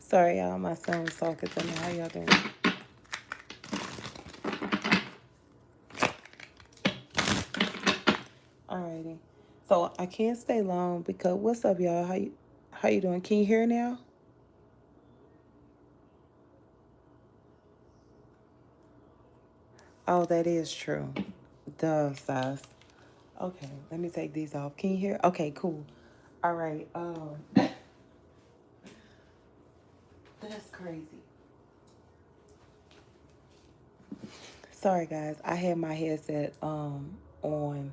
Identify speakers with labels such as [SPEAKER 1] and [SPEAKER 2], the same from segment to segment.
[SPEAKER 1] Sorry, y'all. My son was talking to me. How y'all doing? Alrighty. So I can't stay long because what's up, y'all? How you doing? Can you hear now? Oh, that is true. Duh, sis. Okay, let me take these off. Can you hear? Okay, cool. All right. That's crazy. Sorry, guys. I had my headset on.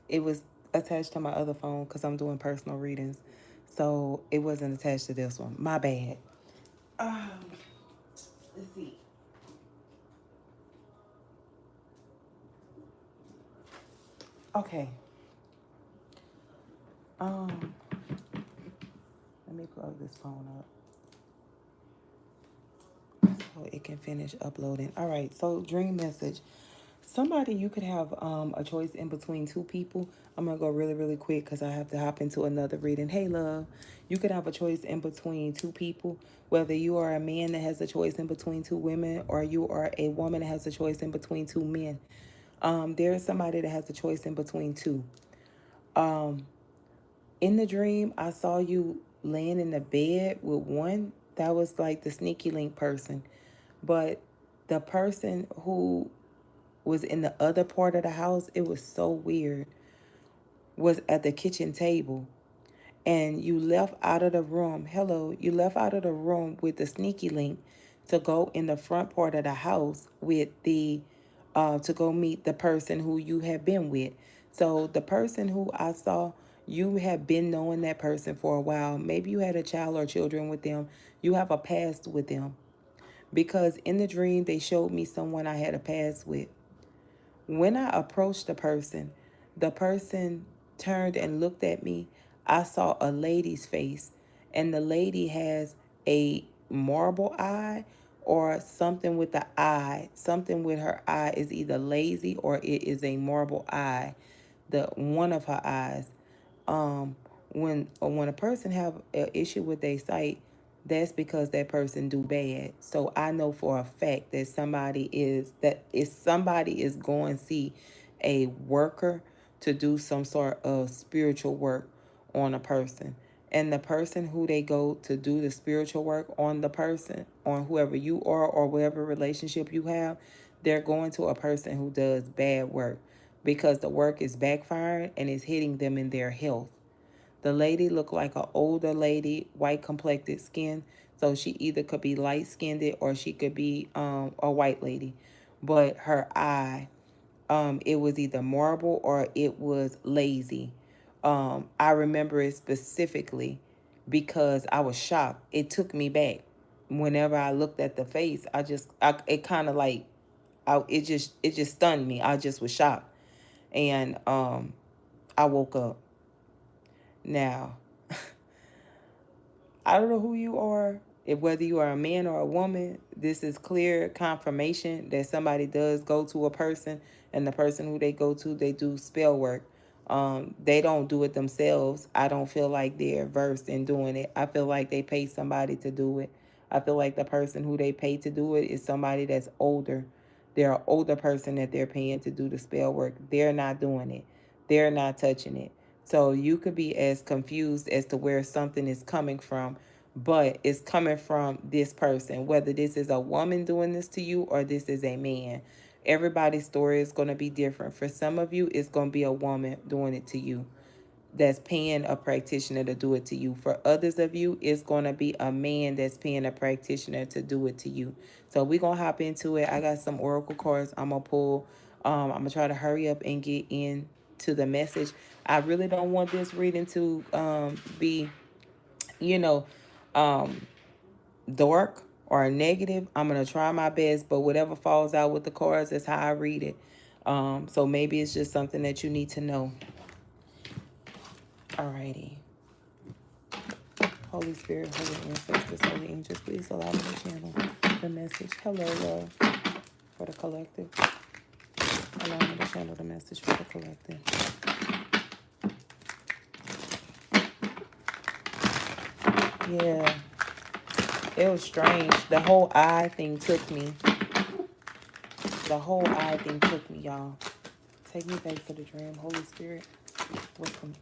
[SPEAKER 1] It was attached to my other phone because I'm doing personal readings, so it wasn't attached to this one. My bad. Um, let's see. Okay. Um, let me plug this phone up so it can finish uploading. All right. So dream message. Somebody, you could have a choice in between two people. I'm going to go really, really quick because I have to hop into another reading. Hey, love. You could have a choice in between two people, whether you are a man that has a choice in between two women or you are a woman that has a choice in between two men. There is somebody that has a choice in between two. Um, in the dream, I saw you laying in the bed with one. That was like the sneaky link person. But the person who was in the other part of the house, it was so weird, was at the kitchen table. And you left out of the room. Hello, you left out of the room with the sneaky link to go in the front part of the house with the to go meet the person who you have been with. So the person who I saw, you have been knowing that person for a while. Maybe you had a child or children with them. You have a past with them. Because in the dream they showed me someone I had a past with. When I approached the person turned and looked at me. I saw a lady's face, and the lady has a marble eye or something with the eye. Something with her eye is either lazy or it is a marble eye, the one of her eyes. um when a person have an issue with their sight, that's because that person do bad. So I know for a fact that somebody is going to see a worker to do some sort of spiritual work on a person. And the person who they go to do the spiritual work on, the person, on whoever you are or whatever relationship you have, they're going to a person who does bad work because the work is backfiring and is hitting them in their health. The lady looked like an older lady, white complected skin. So she either could be light skinned or she could be a white lady. But her eye, it was either marble or it was lazy. I remember it specifically because I was shocked. It took me back. Whenever I looked at the face, it kind of like, it just stunned me. I just was shocked. And I woke up. Now, I don't know who you are, if whether you are a man or a woman, this is clear confirmation that somebody does go to a person, and the person who they go to, they do spell work. They don't do it themselves. I don't feel like they're versed in doing it. I feel like they pay somebody to do it. I feel like the person who they pay to do it is somebody that's older. They're an older person that they're paying to do the spell work. They're not doing it. They're not touching it. So you could be as confused as to where something is coming from, but it's coming from this person, whether this is a woman doing this to you or this is a man. Everybody's story is going to be different. For some of you, it's going to be a woman doing it to you that's paying a practitioner to do it to you. For others of you, it's going to be a man that's paying a practitioner to do it to you. So we're going to hop into it. I got some oracle cards I'm going to pull. I'm going to try to hurry up and get into the message. I really don't want this reading to be, you know, um, dark or negative. I'm going to try my best, but whatever falls out with the cards, that's how I read it. So maybe it's just something that you need to know. Alrighty. Holy Spirit, holy ancestors, holy angels, please allow me to channel the message. Hello, love, for the collective. Allow me to channel the message for the collective. Yeah. It was strange. The whole eye thing took me. The whole eye thing took me, y'all. Take me back to the dream. Holy Spirit. Welcome.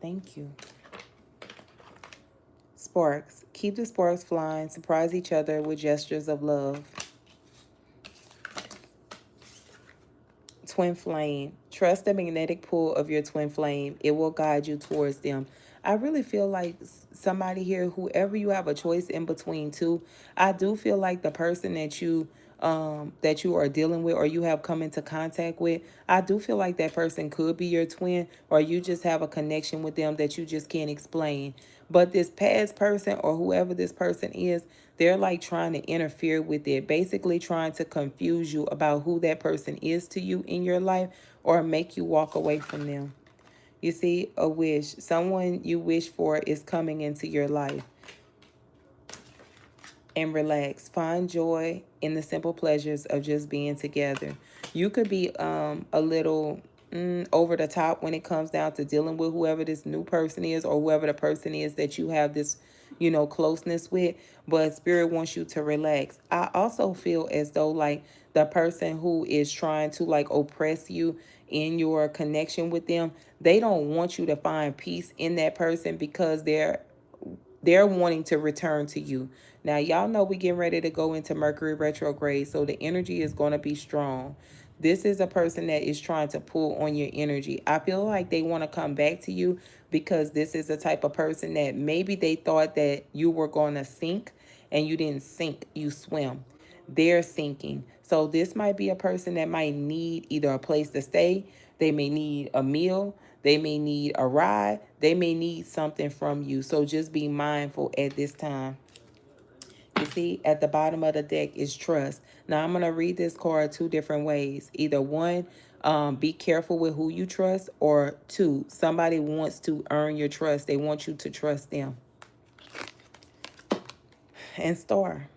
[SPEAKER 1] Thank you. Sparks. Keep the sparks flying. Surprise each other with gestures of love. Twin flame. Trust the magnetic pull of your twin flame. It will guide you towards them. I really feel like somebody here, whoever you have a choice in between two, I do feel like the person that you are dealing with or you have come into contact with, I do feel like that person could be your twin, or you just have a connection with them that you just can't explain. But this past person or whoever this person is, they're like trying to interfere with it, basically trying to confuse you about who that person is to you in your life or make you walk away from them. You see, a wish. Someone you wish for is coming into your life. And relax. Find joy in the simple pleasures of just being together. You could be a little over the top when it comes down to dealing with whoever this new person is or whoever the person is that you have this, closeness with. But Spirit wants you to relax. I also feel as though like the person who is trying to like oppress you in your connection with them, they don't want you to find peace in that person because they're wanting to return to you. Now, y'all know we getting ready to go into Mercury retrograde, so the energy is going to be strong. This is a person that is trying to pull on your energy. I feel like they want to come back to you because this is the type of person that maybe they thought that you were going to sink and you didn't sink, you swim. They're sinking. So this might be a person that might need either a place to stay, they may need a meal, they may need a ride, they may need something from you. So just be mindful at this time. You see, at the bottom of the deck is trust. Now, I'm going to read this card two different ways. Either one, be careful with who you trust, or two, somebody wants to earn your trust. They want you to trust them. And star.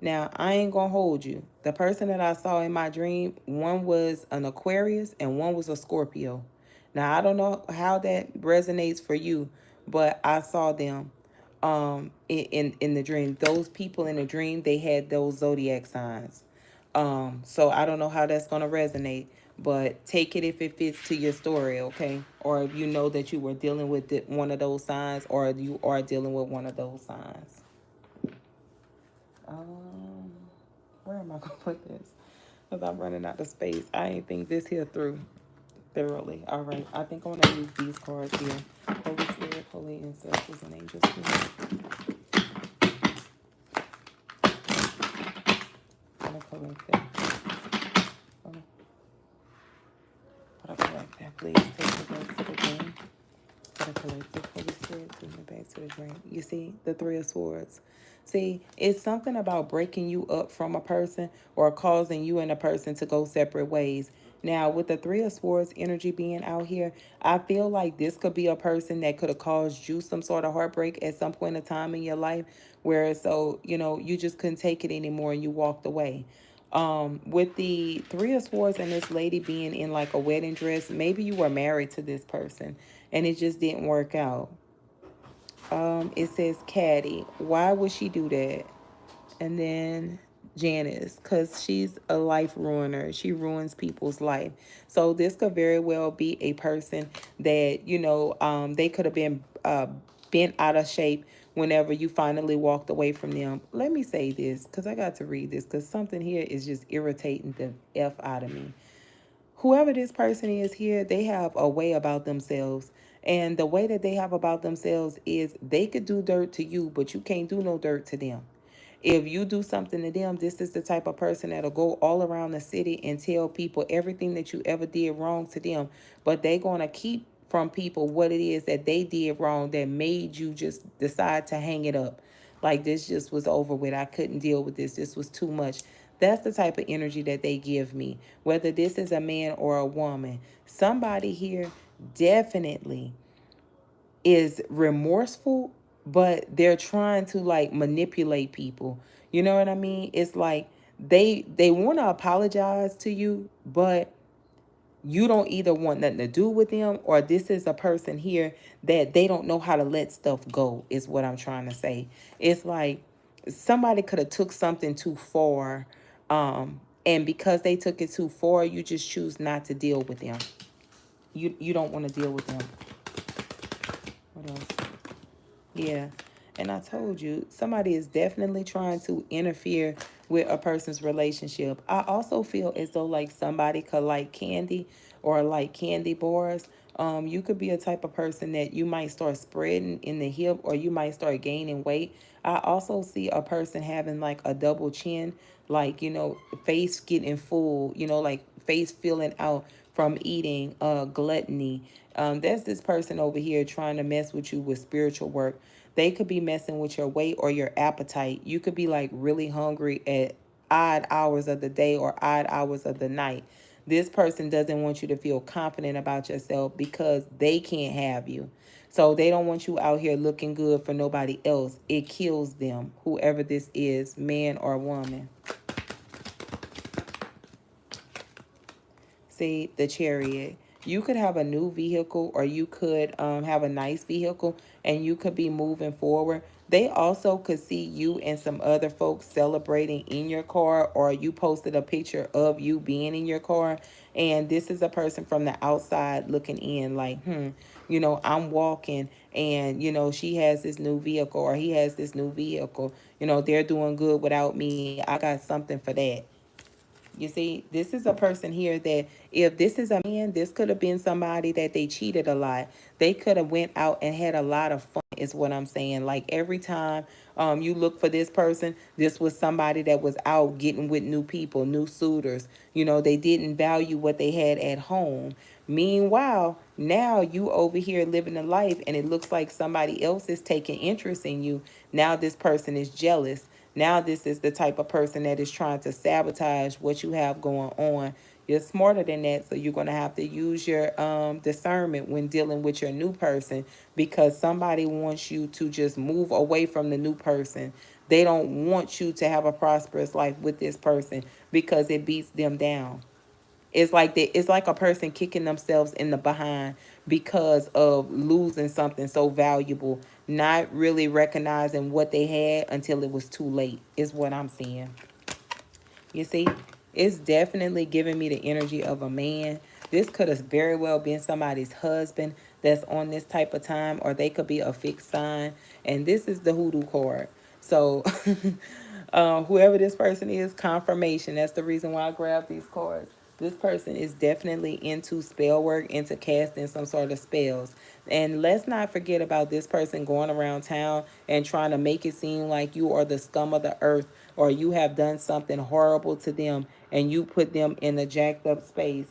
[SPEAKER 1] Now, I ain't going to hold you. The person that I saw in my dream, one was an Aquarius and one was a Scorpio. Now, I don't know how that resonates for you, but I saw them in the dream. Those people in the dream, they had those zodiac signs. So I don't know how that's going to resonate, but take it if it fits to your story, okay? Or if you know that you were dealing with one of those signs, or you are dealing with one of those signs. Where am I going to put this? Because I'm running out of space. I ain't think this here through thoroughly. All right. I think I want to use these cards here. Holy Spirit, holy ancestors, and angels. I'm going to correct that. I'm going to correct that. Please take me back to the dream. I'm going to correct it. Holy Spirit, take me back to the dream. You see, the Three of Swords. See, it's something about breaking you up from a person or causing you and a person to go separate ways. Now, with the Three of Swords energy being out here, I feel like this could be a person that could have caused you some sort of heartbreak at some point in time in your life, where you just couldn't take it anymore and you walked away. With the Three of Swords and this lady being in like a wedding dress, maybe you were married to this person and it just didn't work out. It says Caddy. Why would she do that? And then Janice, because she's a life ruiner. She ruins people's life. So this could very well be a person that, they could have been bent out of shape whenever you finally walked away from them. Let me say this, because I got to read this, because something here is just irritating the F out of me. Whoever this person is here, they have a way about themselves. And the way that they have about themselves is they could do dirt to you, but you can't do no dirt to them. If you do something to them, this is the type of person that'll go all around the city and tell people everything that you ever did wrong to them. But they're going to keep from people what it is that they did wrong that made you just decide to hang it up. Like, this just was over with. I couldn't deal with this. This was too much. That's the type of energy that they give me. Whether this is a man or a woman, somebody here definitely is remorseful, but they're trying to like manipulate people. You know what I mean? It's like they want to apologize to you, but you don't either want nothing to do with them, or this is a person here that they don't know how to let stuff go, is what I'm trying to say. It's like somebody could have took something too far, and because they took it too far, you just choose not to deal with them. You don't want to deal with them. What else? Yeah. And I told you, somebody is definitely trying to interfere with a person's relationship. I also feel as though like somebody could like candy or like candy bars. You could be a type of person that you might start spreading in the hip, or you might start gaining weight. I also see a person having like a double chin, like, face getting full, like face filling out from eating, gluttony. There's this person over here trying to mess with you with spiritual work. They could be messing with your weight or your appetite. You could be like really hungry at odd hours of the day or odd hours of the night. This person doesn't want you to feel confident about yourself because they can't have you. So they don't want you out here looking good for nobody else. It kills them, whoever this is, man or woman. See, the Chariot. You could have a new vehicle, or you could have a nice vehicle, and you could be moving forward. They also could see you and some other folks celebrating in your car, or you posted a picture of you being in your car. And this is a person from the outside looking in, like, I'm walking, and, she has this new vehicle, or he has this new vehicle. They're doing good without me. I got something for that. You see, this is a person here that, if this is a man, this could have been somebody that they cheated a lot. They could have went out and had a lot of fun, is what I'm saying. Like every time you look for this person, this was somebody that was out getting with new people, new suitors. They didn't value what they had at home. Meanwhile, now you over here living a life, and it looks like somebody else is taking interest in you. Now this person is jealous. Now this is the type of person that is trying to sabotage what you have going on. You're smarter than that, so you're going to have to use your discernment when dealing with your new person, because somebody wants you to just move away from the new person. They don't want you to have a prosperous life with this person because it beats them down. It's like a person kicking themselves in the behind because of losing something so valuable, not really recognizing what they had until it was too late, is what I'm seeing. You see, it's definitely giving me the energy of a man. This could have very well been somebody's husband that's on this type of time, or they could be a fixed sign. And this is the hoodoo card. So, whoever this person is, confirmation. That's the reason why I grabbed these cards. This person is definitely into spell work, into casting some sort of spells. And let's not forget about this person going around town and trying to make it seem like you are the scum of the earth, or you have done something horrible to them and you put them in a jacked up space.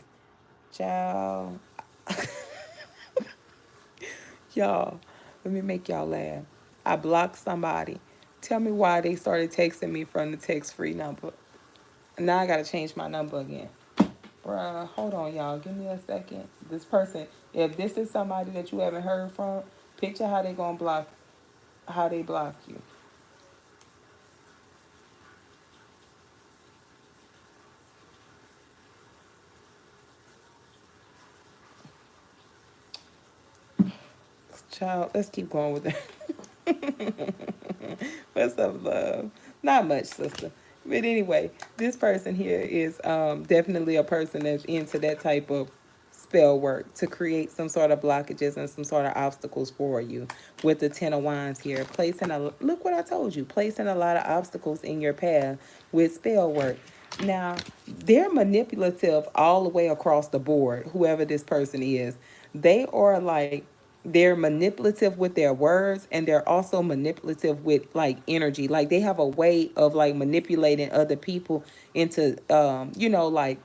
[SPEAKER 1] Child, y'all, let me make y'all laugh. I blocked somebody. Tell me why they started texting me from the text free number. Now I gotta change my number again. Bruh, hold on, y'all. Give me a second. This person, if this is somebody that you haven't heard from, picture how they gonna block, how they block you. Child, let's keep going with it. What's up, love? Not much, sister. But anyway, this person here is definitely a person that's into that type of spell work to create some sort of blockages and some sort of obstacles for you. With the Ten of Wands here, placing a, look what I told you, placing a lot of obstacles in your path with spell work. Now, they're manipulative all the way across the board, whoever this person is. They are like, they're manipulative with their words, and they're also manipulative with like energy. Like they have a way of like manipulating other people into like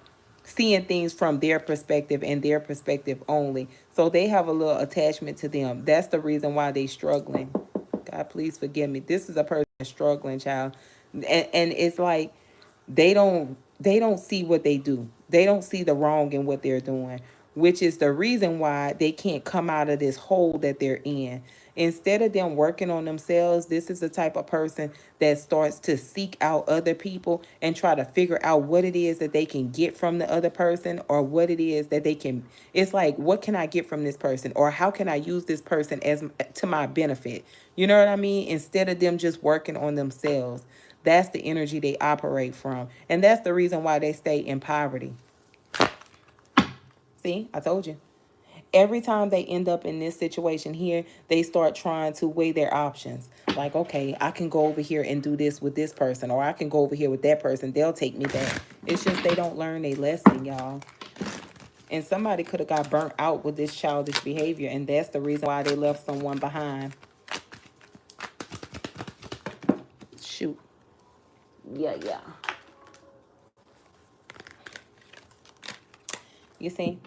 [SPEAKER 1] seeing things from their perspective and their perspective only. So they have a little attachment to them. That's the reason why they struggling. God, please forgive me. This is a person that's struggling, child. And it's like they don't see what they do. They don't see the wrong in what they're doing. which is the reason why they can't come out of this hole that they're in. Instead of them working on themselves, this is the type of person that starts to seek out other people and try to figure out what it is that they can get from the other person, or what it is that they can, it's like, what can I get from this person, or how can I use this person as to my benefit? You know what I mean? Instead of them just working on themselves. That's the energy they operate from. And that's the reason why they stay in poverty. See, I told you. Every time they end up in this situation here, they start trying to weigh their options. Like, okay, I can go over here and do this with this person, or I can go over here with that person. They'll take me back. It's just they don't learn a lesson, y'all. And somebody could have got burnt out with this childish behavior, and that's the reason why they left someone behind. Shoot. Yeah, yeah. You see?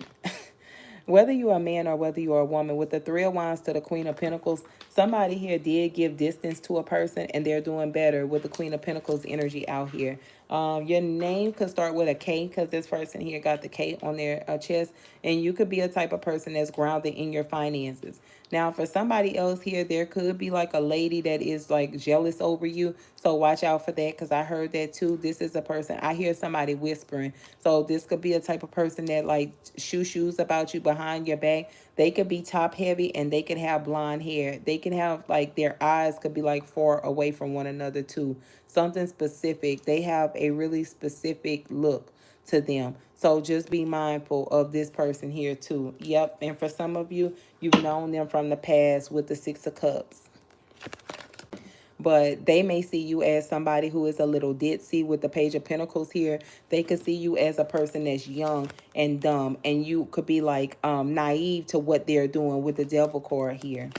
[SPEAKER 1] Whether you are a man or whether you are a woman, with the Three of Wands to the Queen of Pentacles, somebody here did give distance to a person and they're doing better with the Queen of Pentacles energy out here. Your name could start with a K, because this person here got the K on their chest. And you could be a type of person that's grounded in your finances. Now, for somebody else here, there could be like a lady that is like jealous over you. So watch out for that, because I heard that too. This is a person, I hear somebody whispering. So this could be a type of person that like shoes about you behind your back. They could be top heavy and they can have blonde hair. They can have like their eyes could be like far away from one another too. Something specific. They have a really specific look to them. So just be mindful of this person here too. Yep. And for some of you, you've known them from the past with the Six of Cups. But they may see you as somebody who is a little ditzy with the Page of Pentacles here. They could see you as a person that's young and dumb, and you could be like naive to what they're doing with the Devil card here.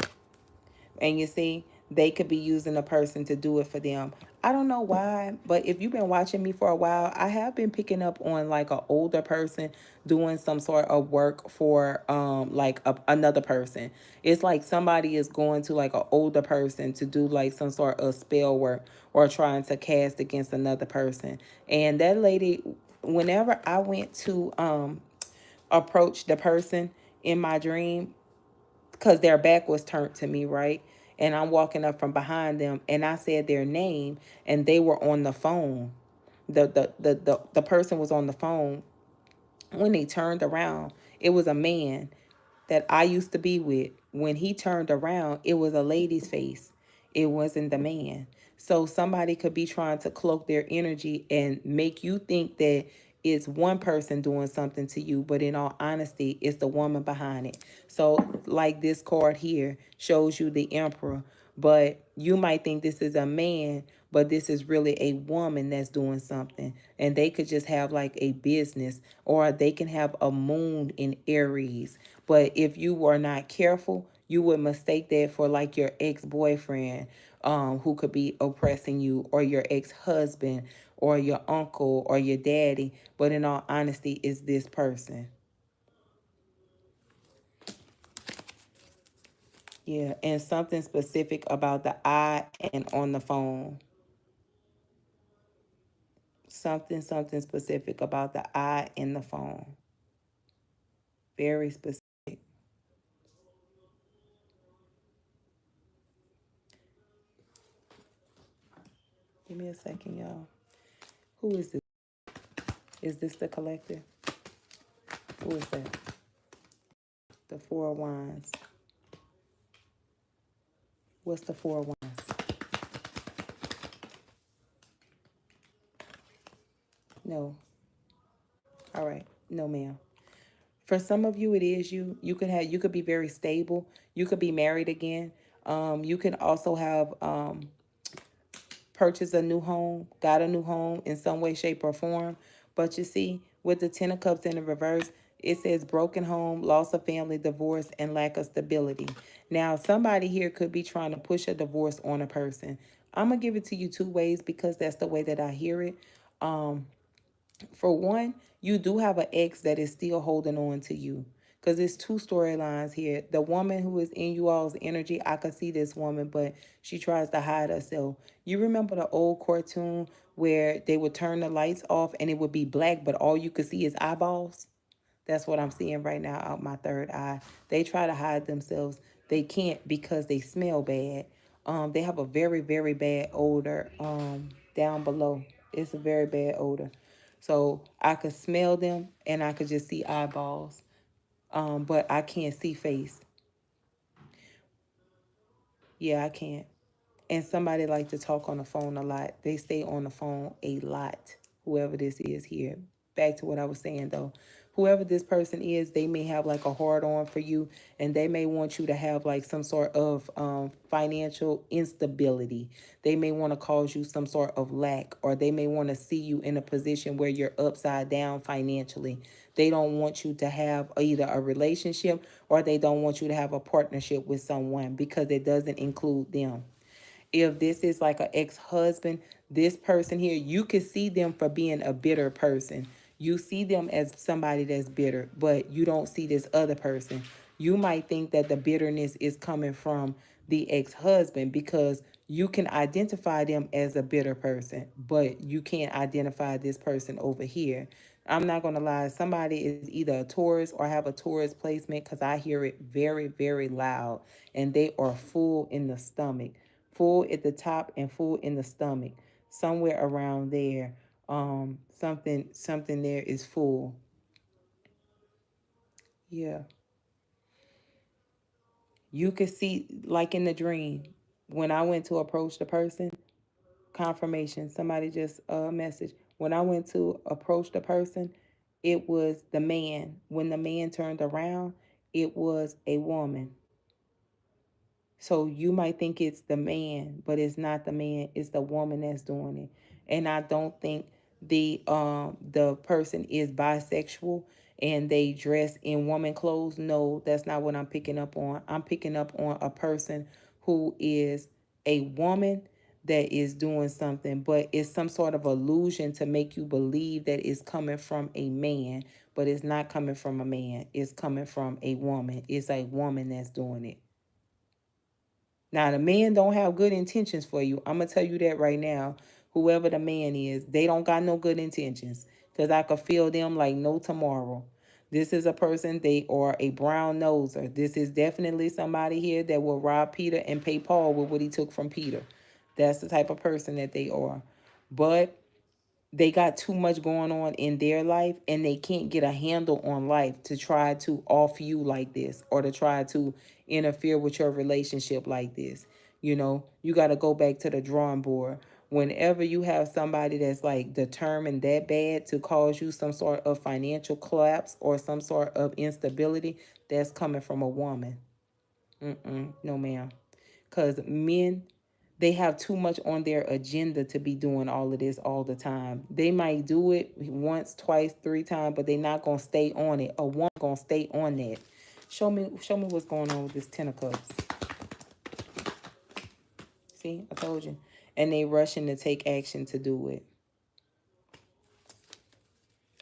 [SPEAKER 1] And you see, they could be using a person to do it for them. I don't know why, but if you've been watching me for a while, I have been picking up on like an older person doing some sort of work for like another person. It's like somebody is going to like an older person to do like some sort of spell work or trying to cast against another person. And that lady, whenever I went to approach the person in my dream, because their back was turned to me, right? And I'm walking up from behind them and I said their name and they were on the phone. The person was on the phone. When they turned around, it was a man that I used to be with. When he turned around, it was a lady's face. It wasn't the man. So somebody could be trying to cloak their energy and make you think that it's one person doing something to you, but in all honesty, it's the woman behind it. So like this card here shows you the Emperor, but you might think this is a man, but this is really a woman that's doing something. And they could just have like a business, or they can have a moon in Aries. But if you are not careful, you would mistake that for like your ex-boyfriend, who could be oppressing you, or your ex-husband, or your uncle, or your daddy. But in all honesty, it's this person. Yeah, and something specific about the I and on the phone. Something specific about the I in the phone. Very specific. Give me a second, y'all. Who is this? Is this the collector? Who is that? The Four of Wands. What's the Four of Wands? No. All right. No, ma'am. For some of you, it is you. You could be very stable. You could be married again. You can also have purchased a new home, got a new home in some way, shape, or form. But you see, with the Ten of Cups in the reverse, it says broken home, loss of family, divorce, and lack of stability. Now, somebody here could be trying to push a divorce on a person. I'm going to give it to you two ways because that's the way that I hear it. For one, you do have an ex that is still holding on to you. Because there's two storylines here. The woman who is in you all's energy, I could see this woman, but she tries to hide herself. You remember the old cartoon where they would turn the lights off and it would be black, but all you could see is eyeballs? That's what I'm seeing right now out my third eye. They try to hide themselves. They can't because they smell bad. They have a very, very bad odor down below. It's a very bad odor. So I could smell them and I could just see eyeballs. But I can't see face. Yeah, I can't. And somebody like to talk on the phone a lot. They stay on the phone a lot, whoever this is here. Back to what I was saying though. Whoever this person is, they may have like a hard on for you, and they may want you to have like some sort of financial instability. They may want to cause you some sort of lack, or they may want to see you in a position where you're upside down financially. They don't want you to have either a relationship, or they don't want you to have a partnership with someone because it doesn't include them. If this is like an ex-husband, this person here, you could see them for being a bitter person. You see them as somebody that's bitter, but you don't see this other person. You might think that the bitterness is coming from the ex-husband because you can identify them as a bitter person, but you can't identify this person over here. I'm not going to lie. Somebody is either a Taurus or have a Taurus placement because I hear it very, very loud, and they are full in the stomach, full at the top and full in the stomach, somewhere around there. Something there is full. Yeah. You could see, like in the dream, when I went to approach the person, confirmation, somebody just message. When I went to approach the person, it was the man. When the man turned around, it was a woman. So you might think it's the man, but it's not the man, it's the woman that's doing it. And I don't think the person is bisexual and they dress in woman clothes. No, that's not what I'm picking up on. I'm picking up on a person who is a woman that is doing something, but it's some sort of illusion to make you believe that it's coming from a man, but it's not coming from a man. It's coming from a woman. It's a woman that's doing it. Now, the man don't have good intentions for you. I'm going to tell you that right now. Whoever the man is, they don't got no good intentions because I could feel them like no tomorrow. This is a person, they are a brown noser. This is definitely somebody here that will rob Peter and pay Paul with what he took from Peter. That's the type of person that they are. But they got too much going on in their life and they can't get a handle on life to try to off you like this or to try to interfere with your relationship like this. You know, you got to go back to the drawing board. Whenever you have somebody that's like determined that bad to cause you some sort of financial collapse or some sort of instability, that's coming from a woman. No, ma'am. Because men, they have too much on their agenda to be doing all of this all the time. They might do it once, twice, three times, but they're not going to stay on it. A woman going to stay on that. Show me what's going on with this Ten of Cups. See, I told you. And they rushing to take action to do it.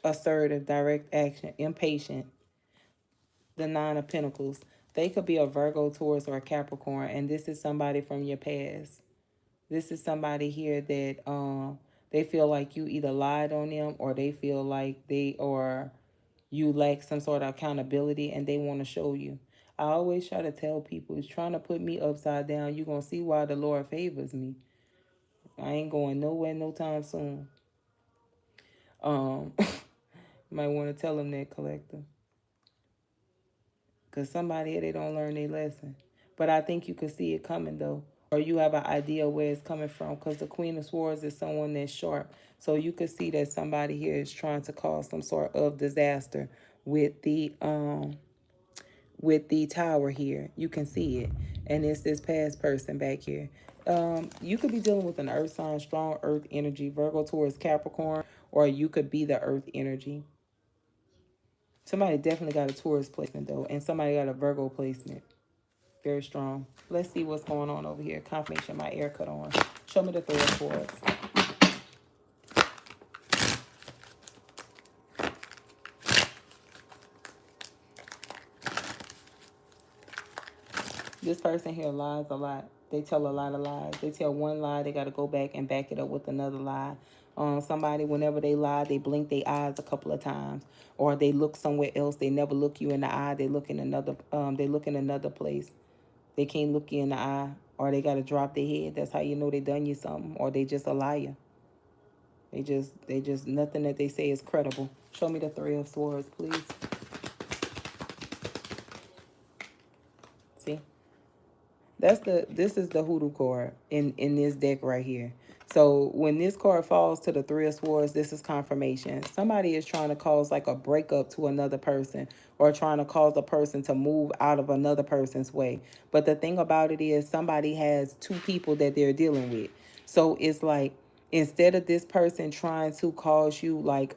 [SPEAKER 1] Assertive, direct action, impatient. The Nine of Pentacles. They could be a Virgo, Taurus, or a Capricorn, and this is somebody from your past. This is somebody here that they feel like you either lied on them or they feel like you lack some sort of accountability and they want to show you. I always try to tell people, it's trying to put me upside down. You're going to see why the Lord favors me. I ain't going nowhere no time soon. You might want to tell them that, collector. Because somebody here, they don't learn their lesson. But I think you could see it coming, though. Or you have an idea where it's coming from. Because the Queen of Swords is someone that's sharp. So you could see that somebody here is trying to cause some sort of disaster with the tower here. You can see it. And it's this past person back here. You could be dealing with an earth sign, strong earth energy, Virgo, Taurus, Capricorn. Or you could be the earth energy. Somebody definitely got a Taurus placement, though. And somebody got a Virgo placement. Very strong. Let's see what's going on over here. Confirmation, my air cut on. Show me the Three of Swords. This person here lies a lot. They tell a lot of lies. They tell one lie, they got to go back and back it up with another lie. Somebody, whenever they lie, they blink their eyes a couple of times, or they look somewhere else. They never look you in the eye. They look in another. They look in another place. They can't look you in the eye, or they gotta drop their head. That's how you know they done you something, or they just a liar. They just nothing that they say is credible. Show me the Three of Swords, please. See, this is the hoodoo card in this deck right here. So when this card falls to the Three of Swords, this is confirmation. Somebody is trying to cause like a breakup to another person, or trying to cause a person to move out of another person's way. But the thing about it is, somebody has two people that they're dealing with. So it's like, instead of this person trying to cause you like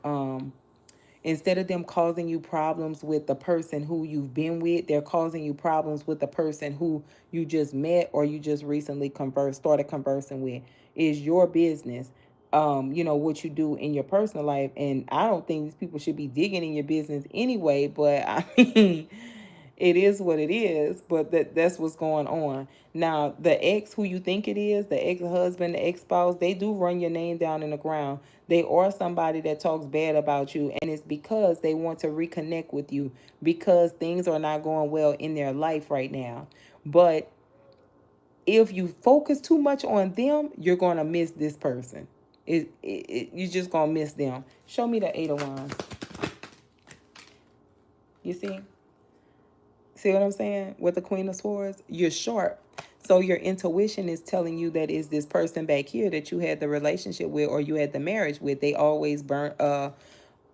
[SPEAKER 1] instead of them causing you problems with the person who you've been with, they're causing you problems with the person who you just met or you just recently started conversing with. Is your business. What you do in your personal life. And I don't think these people should be digging in your business anyway, but I mean, it is what it is, but that's what's going on. Now, the ex who you think it is, the ex-husband, the ex-spouse, they do run your name down in the ground. They are somebody that talks bad about you, and it's because they want to reconnect with you because things are not going well in their life right now. But if you focus too much on them, you're going to miss this person. You're just going to miss them. Show me the Eight of Wands. You see? See what I'm saying? With the Queen of Swords, you're sharp. So your intuition is telling you that is this person back here that you had the relationship with or you had the marriage with. They always I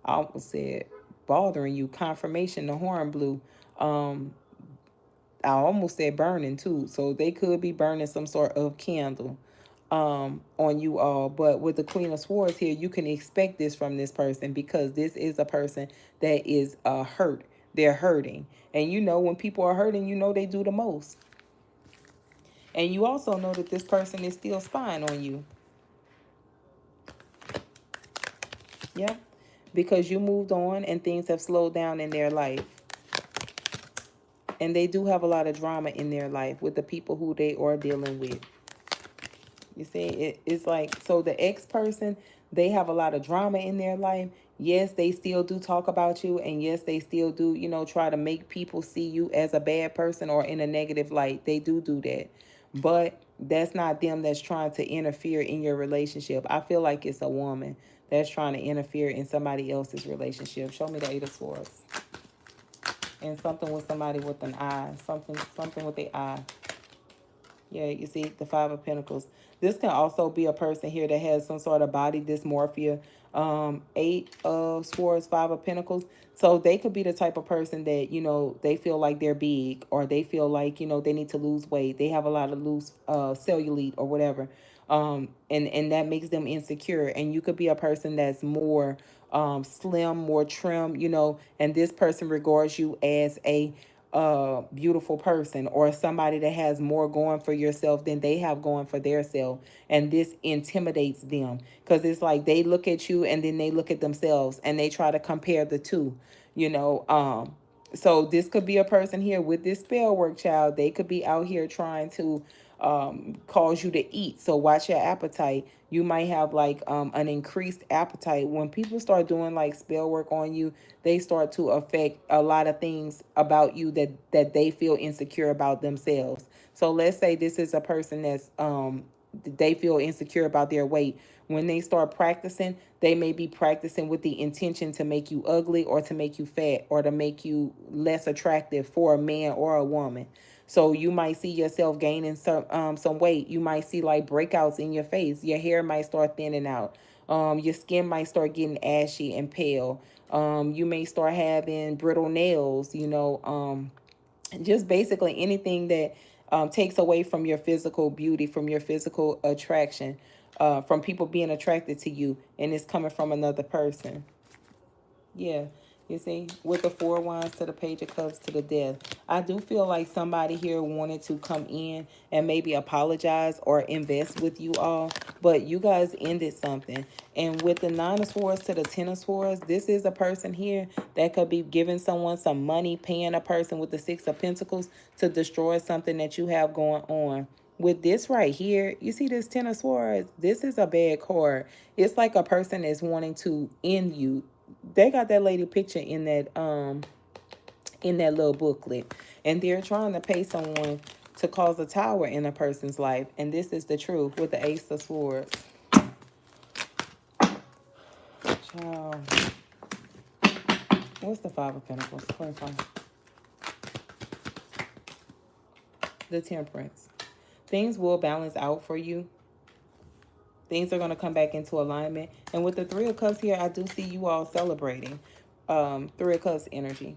[SPEAKER 1] almost said bothering you. Confirmation, the horn blew. I almost said burning too. So they could be burning some sort of candle on you all. But with the Queen of Swords here, you can expect this from this person because this is a person that is hurt. They're hurting. And when people are hurting, they do the most. And you also know that this person is still spying on you. Yeah. Because you moved on and things have slowed down in their life. And they do have a lot of drama in their life with the people who they are dealing with. You see, it's like, so the ex-person, they have a lot of drama in their life. Yes, they still do talk about you. And yes, they still do, try to make people see you as a bad person or in a negative light. They do that. But that's not them that's trying to interfere in your relationship. I feel like it's a woman that's trying to interfere in somebody else's relationship. Show me the Eight of Swords. And something with somebody with an eye. Something with the eye. Yeah, you see the Five of Pentacles. This can also be a person here that has some sort of body dysmorphia. Eight of Swords, Five of Pentacles. So they could be the type of person that, they feel like they're big, or they feel like, they need to lose weight. They have a lot of loose cellulite or whatever. And that makes them insecure. And you could be a person that's more slim, more trim, and this person regards you as a beautiful person or somebody that has more going for yourself than they have going for their self. And this intimidates them because it's like they look at you and then they look at themselves and they try to compare the two. So this could be a person here with this spell work, child. They could be out here trying to cause you to eat. So watch your appetite. You might have like an increased appetite. When people start doing like spell work on you, they start to affect a lot of things about you that they feel insecure about themselves. So let's say this is a person that's they feel insecure about their weight. When they start practicing, they may be practicing with the intention to make you ugly or to make you fat or to make you less attractive for a man or a woman. So you might see yourself gaining some weight. You might see like breakouts in your face. Your hair might start thinning out. Your skin might start getting ashy and pale. You may start having brittle nails, just basically anything that takes away from your physical beauty, from your physical attraction, from people being attracted to you, and it's coming from another person. Yeah, you see, with the Four of Wands to the Page of Cups to the Death. I do feel like somebody here wanted to come in and maybe apologize or invest with you all, but you guys ended something. And with the Nine of Swords to the Ten of Swords, this is a person here that could be giving someone some money, paying a person with the Six of Pentacles to destroy something that you have going on. With this right here, you see this Ten of Swords? This is a bad card. It's like a person is wanting to end you. They got that lady picture in that little booklet. And they're trying to pay someone to cause a tower in a person's life. And this is the truth with the Ace of Swords. Child. What's the Five of Pentacles? Clarify. The Temperance. Things will balance out for you. Things are going to come back into alignment. And with the Three of Cups here, I do see you all celebrating. Three of Cups energy.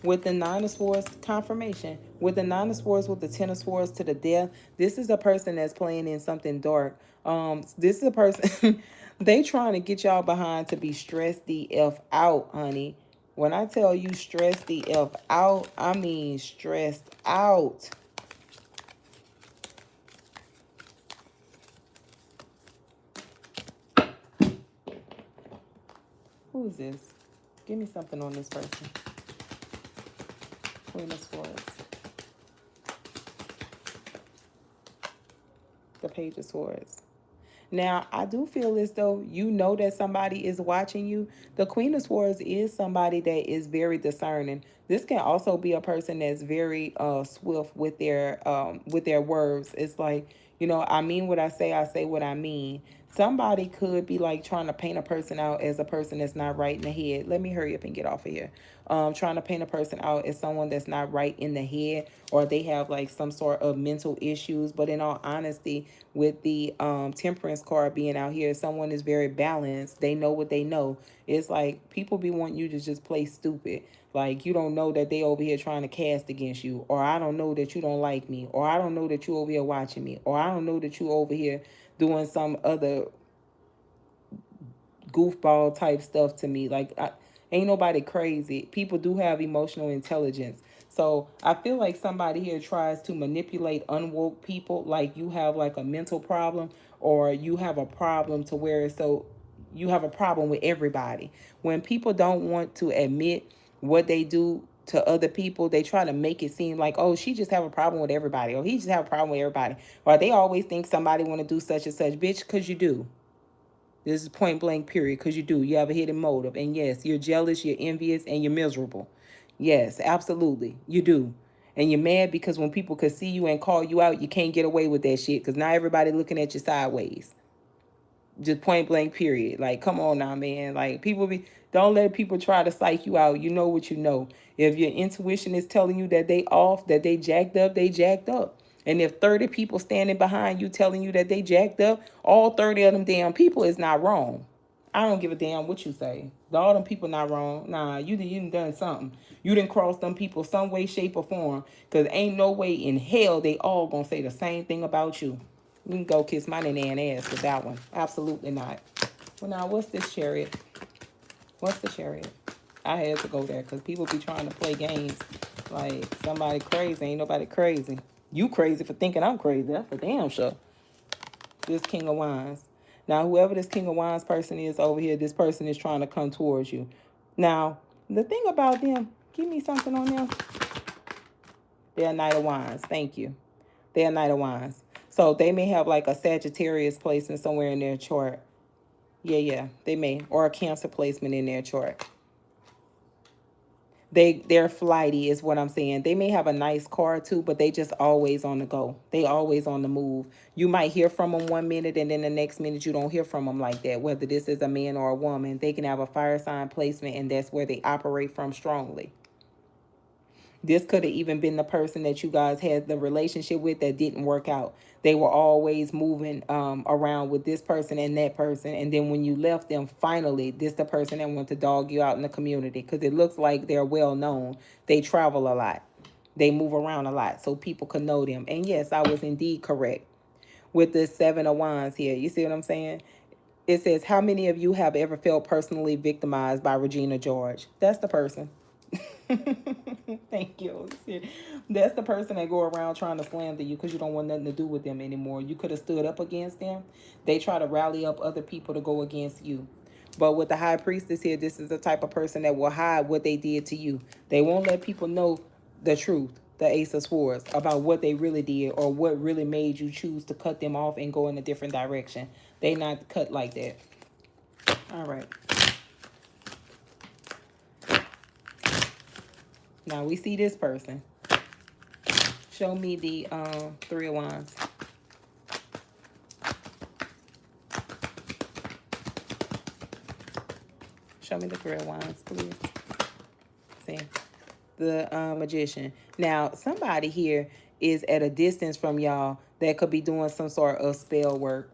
[SPEAKER 1] With the Nine of Swords, confirmation. With the Nine of Swords, with the Ten of Swords to the death, this is a person that's playing in something dark. This is a person, they trying to get y'all behind to be stressed the F out, honey. When I tell you stress the F out, I mean stressed out. Who is this? Give me something on this person. Queen of Swords. The Page of Swords. Now, I do feel as though you know that somebody is watching you. The Queen of Swords is somebody that is very discerning. This can also be a person that's very swift with their words. It's like, you know, I mean what I say what I mean. Somebody could be like trying to paint a person out as a person that's not right in the head. Let me hurry up and get off of here. Trying to paint a person out as someone that's not right in the head, or they have like some sort of mental issues. But in all honesty, with the Temperance card being out here, someone is very balanced. They know what they know. It's like people be wanting you to just play stupid. Like, you don't know that they over here trying to cast against you, or I don't know that you don't like me, or I don't know that you over here watching me, or I don't know that you over here doing some other goofball type stuff to me. Like, ain't nobody crazy. People do have emotional intelligence. So I feel like somebody here tries to manipulate unwoke people. Like, you have like a mental problem, or you have a problem to where so you have a problem with everybody. When people don't want to admit what they do to other people, they try to make it seem like, oh, she just have a problem with everybody, or he just have a problem with everybody, or they always think somebody want to do such and such. Bitch, because you do. This is point blank period, because you do. You have a hidden motive. And yes, you're jealous, you're envious, and you're miserable. Yes, absolutely. You do. And you're mad because when people could see you and call you out, you can't get away with that shit because now everybody looking at you sideways. Just point blank period. Like, come on now, man. Like, don't let people try to psych you out. You know what you know. If your intuition is telling you that they off, that they jacked up, they jacked up. And if 30 people standing behind you telling you that they jacked up, all 30 of them damn people is not wrong. I don't give a damn what you say. All them people not wrong. Nah, you done something. You didn't cross them people some way, shape, or form. Because ain't no way in hell they all gonna say the same thing about you. You can go kiss my nana ass with that one. Absolutely not. Well, now, what's this Chariot? What's the Chariot? I had to go there because people be trying to play games. Like, somebody crazy. Ain't nobody crazy. You crazy for thinking I'm crazy. That's for damn sure. This King of Wands. Now, whoever this King of Wands person is over here, this person is trying to come towards you. Now, the thing about them, give me something on them. They're Knight of Wands. Thank you. They're Knight of Wands. So they may have like a Sagittarius placement somewhere in their chart. Yeah, they may. Or a Cancer placement in their chart. They're flighty is what I'm saying. They may have a nice car too, but they just always on the go. They always on the move. You might hear from them one minute and then the next minute you don't hear from them like that. Whether this is a man or a woman, they can have a fire sign placement and that's where they operate from strongly. This could have even been the person that you guys had the relationship with that didn't work out. They were always moving around with this person and that person. And then when you left them, finally, this the person that went to dog you out in the community. Because it looks like they're well known. They travel a lot. They move around a lot so people can know them. And yes, I was indeed correct with the Seven of Wands here. You see what I'm saying? It says, how many of you have ever felt personally victimized by Regina George? That's the person. Thank you. That's the person that go around trying to slander you because you don't want nothing to do with them anymore. You could have stood up against them. They try to rally up other people to go against you. But with the High Priestess here, this is the type of person that will hide what they did to you. They won't let people know the truth. the Ace of Swords, about what they really did or what really made you choose to cut them off and go in a different direction. They not cut like that. All right. Now we see this person. Show me the Three of Wands. Show me the Three of Wands, please. See? The Magician. Now, somebody here is at a distance from y'all that could be doing some sort of spell work.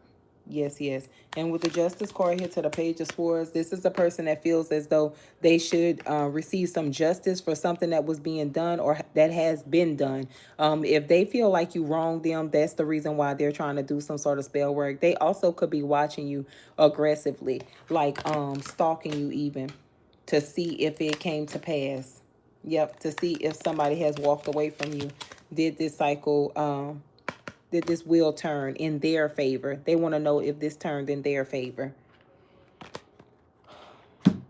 [SPEAKER 1] Yes, yes. And with the Justice card here to the Page of Swords, this is a person that feels as though they should receive some justice for something that was being done or that has been done. If they feel like you wronged them, that's the reason why they're trying to do some sort of spell work. They also could be watching you aggressively, like stalking you even, to see if it came to pass. Yep, to see if somebody has walked away from you. Did this cycle did this wheel turn in their favor? They want to know if this turned in their favor.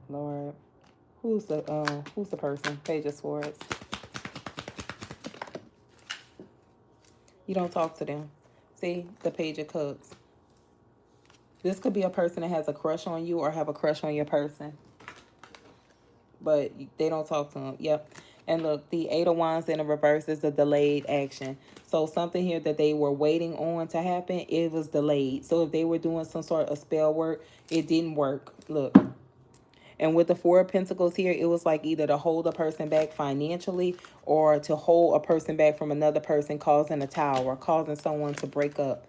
[SPEAKER 1] Lord, who's the person? Page of Swords. You don't talk to them. See, the Page of Cups. This could be a person that has a crush on you or have a crush on your person, but they don't talk to them. Yep. And look, the Eight of Wands in the reverse is a delayed action. So something here that they were waiting on to happen, it was delayed. So if they were doing some sort of spell work, it didn't work. Look. And with the Four of Pentacles here, it was like either to hold a person back financially or to hold a person back from another person, causing a tower, causing someone to break up.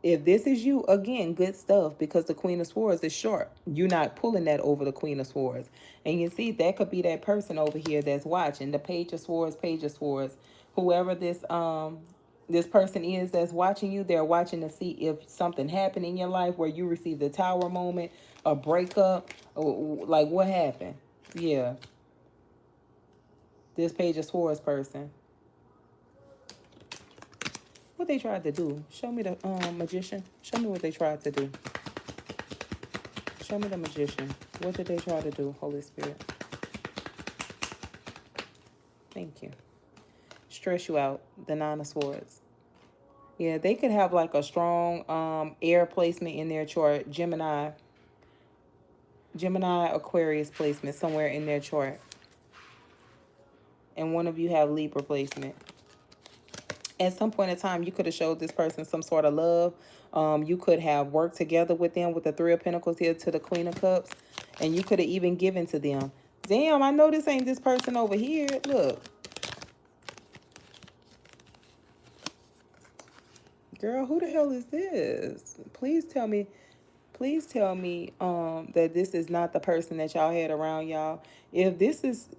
[SPEAKER 1] If this is you, again, good stuff, because the Queen of Swords is short. You're not pulling that over the Queen of Swords. And you see, that could be that person over here that's watching. The Page of Swords, Page of Swords. Whoever this person is that's watching you, they're watching to see if something happened in your life where you received a tower moment, a breakup, or like what happened. Yeah. This Page of Swords person. What they tried to do. Show me the Magician. Show me what they tried to do. Show me the Magician. What did they try to do, Holy Spirit? Thank you. Stress you out. The Nine of Swords. Yeah, they could have like a strong air placement in their chart. Gemini, Aquarius placement somewhere in their chart. And one of you have Libra placement. At some point in time, you could have showed this person some sort of love. You could have worked together with them with the Three of Pentacles here to the Queen of Cups. And you could have even given to them. Damn, I know this ain't this person over here. Look. Girl, who the hell is this? Please tell me that this is not the person that y'all had around y'all. If this is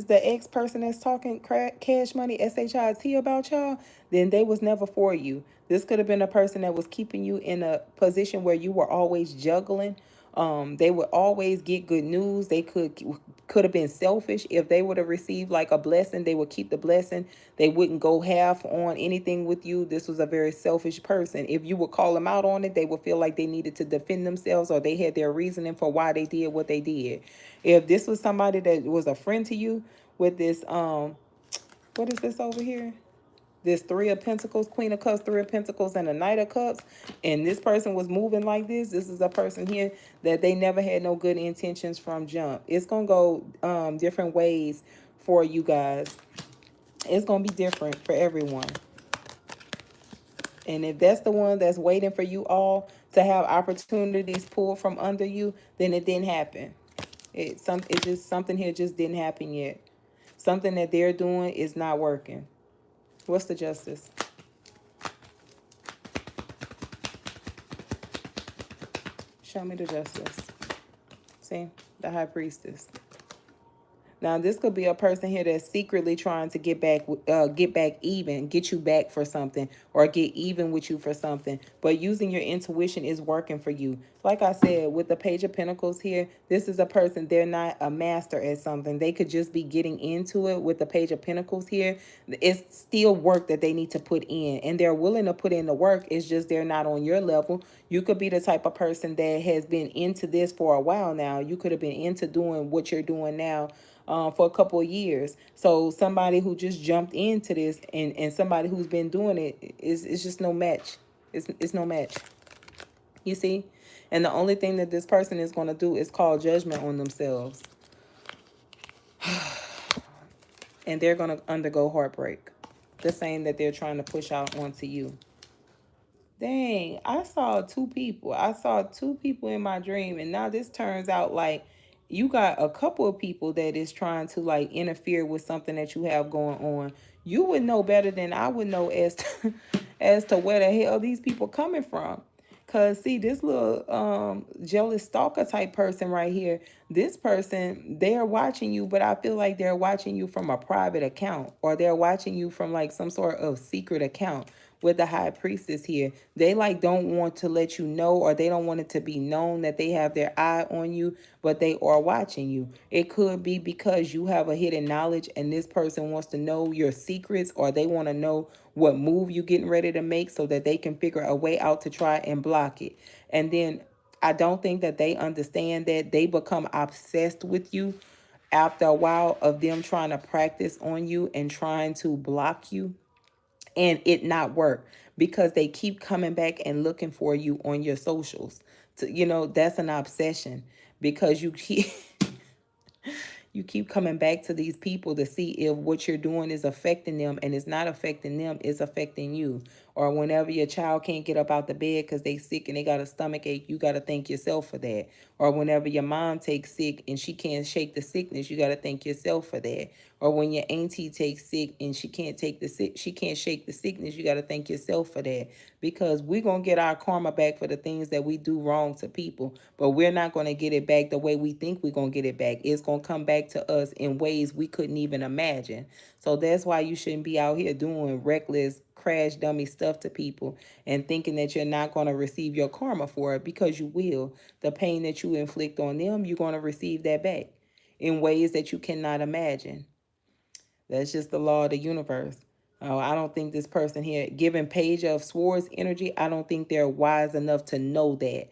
[SPEAKER 1] the ex person that's talking cash money, SHIT about y'all, then they was never for you. This could have been a person that was keeping you in a position where you were always juggling. They would always get good news. They could have been selfish. If they would have received like a blessing, they would keep the blessing. They wouldn't go half on anything with you. This was a very selfish person. If you would call them out on it, they would feel like they needed to defend themselves, or they had their reasoning for why they did what they did. If this was somebody that was a friend to you with this, what is this over here? This Three of Pentacles, Queen of Cups, Three of Pentacles, and a Knight of Cups, and this person was moving like this is a person here that they never had no good intentions from jump. It's going to go different ways for you guys. It's going to be different for everyone. And if that's the one that's waiting for you all to have opportunities pulled from under you, then it didn't happen. It's just something here just didn't happen yet. Something that they're doing is not working. What's the Justice? Show me the Justice. See? The High Priestess. Now, this could be a person here that's secretly trying to get back even, get you back for something, or get even with you for something. But using your intuition is working for you. Like I said, with the Page of Pentacles here, this is a person, they're not a master at something. They could just be getting into it. With the Page of Pentacles here, it's still work that they need to put in. And they're willing to put in the work. It's just they're not on your level. You could be the type of person that has been into this for a while now. You could have been into doing what you're doing now for a couple of years. So somebody who just jumped into this and somebody who's been doing it is just no match. It's no match. You see? And the only thing that this person is going to do is call judgment on themselves. And they're going to undergo heartbreak. The same that they're trying to push out onto you. Dang, I saw two people. I saw two people in my dream. And now this turns out like you got a couple of people that is trying to like interfere with something that you have going on. You would know better than I would know as to, as to where the hell these people coming from. Cause see, this little jealous stalker type person right here, this person, they're watching you, but I feel like they're watching you from a private account, or they're watching you from like some sort of secret account. With the high priestess here, they like don't want to let you know, or they don't want it to be known that they have their eye on you, but they are watching you. It could be because you have a hidden knowledge and this person wants to know your secrets, or they want to know what move you getting ready to make so that they can figure a way out to try and block it. And then I don't think that they understand that they become obsessed with you after a while of them trying to practice on you and trying to block you and it not work, because they keep coming back and looking for you on your socials. That's an obsession, because you keep you keep coming back to these people to see if what you're doing is affecting them, and it's not affecting them, it's affecting you. Or whenever your child can't get up out the bed because they sick and they got a stomach ache, you got to thank yourself for that. Or whenever your mom takes sick and she can't shake the sickness, you got to thank yourself for that. Or when your auntie takes sick and she can't shake the sickness, you got to thank yourself for that. Because we're going to get our karma back for the things that we do wrong to people, but we're not going to get it back the way we think we're going to get it back. It's going to come back to us in ways we couldn't even imagine. So that's why you shouldn't be out here doing reckless, crash dummy stuff to people and thinking that you're not going to receive your karma for it, because you will. The pain that you inflict on them, you're going to receive that back in ways that you cannot imagine. That's just the law of the universe. I don't think this person here, given Page of Swords energy, I don't think they're wise enough to know that.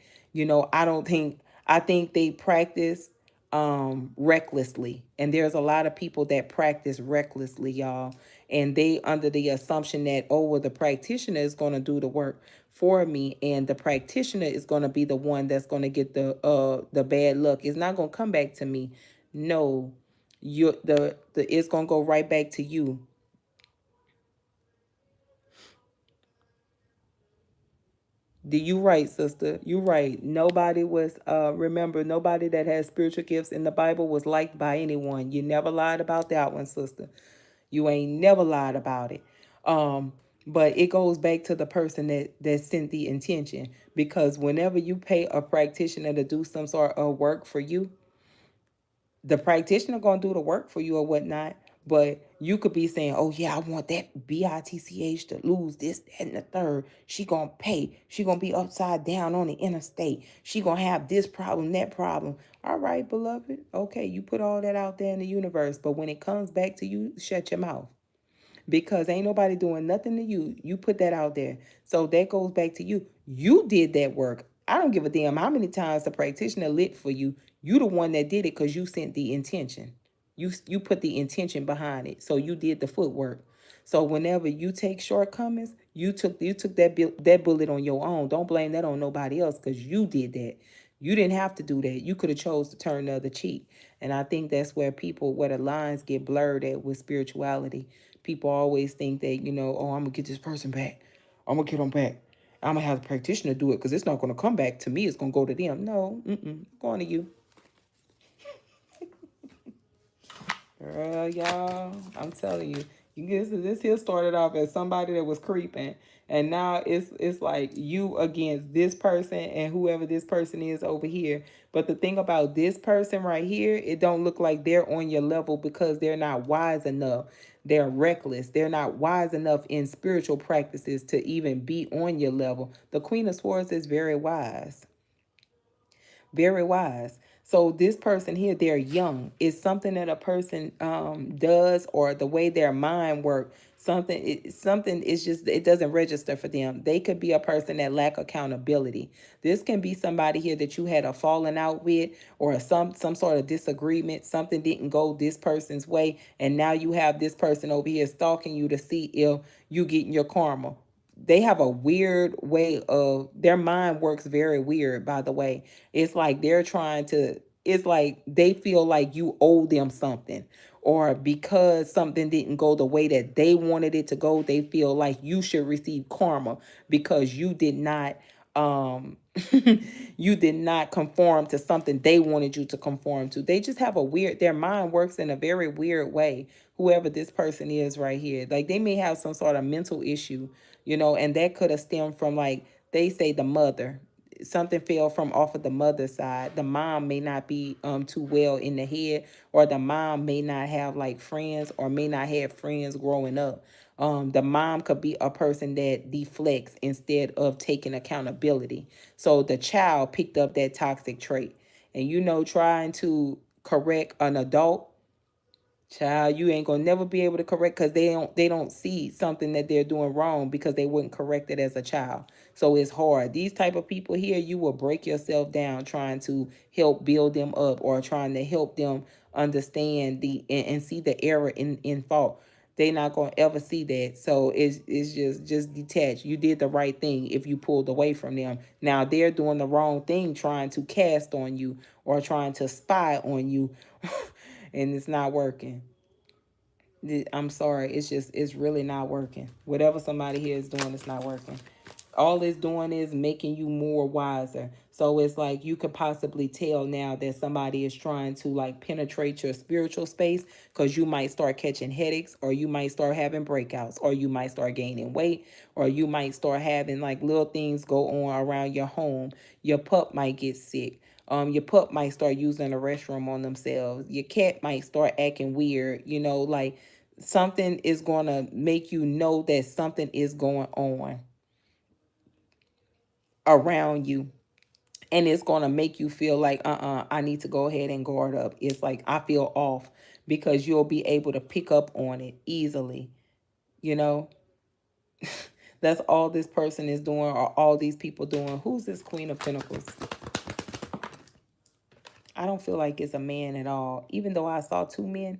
[SPEAKER 1] I think they practice recklessly. And there's a lot of people that practice recklessly, y'all. And they under the assumption that, oh, well, the practitioner is going to do the work for me, and the practitioner is going to be the one that's going to get the bad luck. It's not going to come back to me. No, the it's gonna go right back to you. You right, sister. You right. Nobody was remember, nobody that has spiritual gifts in the Bible was liked by anyone. You never lied about that one, sister. You ain't never lied about it. Um, but it goes back to the person that sent the intention. Because whenever you pay a practitioner to do some sort of work for you, the practitioner gonna do the work for you or whatnot, but you could be saying, "Oh yeah, I want that bitch to lose this, that, and the third. She gonna pay. She gonna be upside down on the interstate. She gonna have this problem, that problem." All right, beloved. Okay, you put all that out there in the universe, but when it comes back to you, shut your mouth, because ain't nobody doing nothing to you. You put that out there. So that goes back to you. You did that work. I don't give a damn how many times the practitioner lit for you. You the one that did it because you sent the intention. You put the intention behind it. So you did the footwork. So whenever you take shortcomings, you took that bullet on your own. Don't blame that on nobody else, because you did that. You didn't have to do that. You could have chose to turn the other cheek. And I think that's where the lines get blurred at with spirituality. People always think that, oh, I'm going to get this person back. I'm going to get them back. I'm going to have the practitioner do it because it's not going to come back to me. It's going to go to them. No, going to you. Girl, y'all, I'm telling you, this here started off as somebody that was creeping, and now it's like you against this person and whoever this person is over here. But the thing about this person right here, it don't look like they're on your level, because they're not wise enough. They're reckless. They're not wise enough in spiritual practices to even be on your level. The Queen of Swords is very wise. Very wise. So this person here, they're young. It's something that a person does, or the way their mind works. Something is just, it doesn't register for them. They could be a person that lack accountability. This can be somebody here that you had a falling out with, or some sort of disagreement. Something didn't go this person's way, and now you have this person over here stalking you to see if you getting your karma. They have a weird way of, their mind works very weird, by the way. It's like they're trying to, it's like they feel like you owe them something, or because something didn't go the way that they wanted it to go, they feel like you should receive karma because you did not um you did not conform to something they wanted you to conform to. They just have a weird, their mind works in a very weird way, whoever this person is right here. Like they may have some sort of mental issue, and that could have stemmed from, like, they say the mother, something fell from off of the mother's side. The mom may not be too well in the head, or the mom may not have like friends, or may not have friends growing up. The mom could be a person that deflects instead of taking accountability. So the child picked up that toxic trait. And trying to correct an adult, child, you ain't gonna never be able to correct, because they don't see something that they're doing wrong, because they wouldn't correct it as a child. So it's hard. These type of people here, you will break yourself down trying to help build them up, or trying to help them understand and see the error in fault. They not gonna ever see that. So it's just detached. You did the right thing if you pulled away from them. Now they're doing the wrong thing, trying to cast on you, or trying to spy on you. And it's not working. I'm sorry. It's really not working. Whatever somebody here is doing, it's not working. All it's doing is making you more wiser. So it's like you could possibly tell now that somebody is trying to like penetrate your spiritual space, because you might start catching headaches, or you might start having breakouts, or you might start gaining weight, or you might start having like little things go on around your home. Your pup might get sick. Your pup might start using the restroom on themselves. Your cat might start acting weird. Like something is going to make you know that something is going on around you. And it's going to make you feel like, I need to go ahead and guard up. It's like, I feel off, because you'll be able to pick up on it easily. You know, that's all this person is doing, or all these people doing. Who's this Queen of Pentacles? I don't feel like it's a man at all. Even though I saw two men,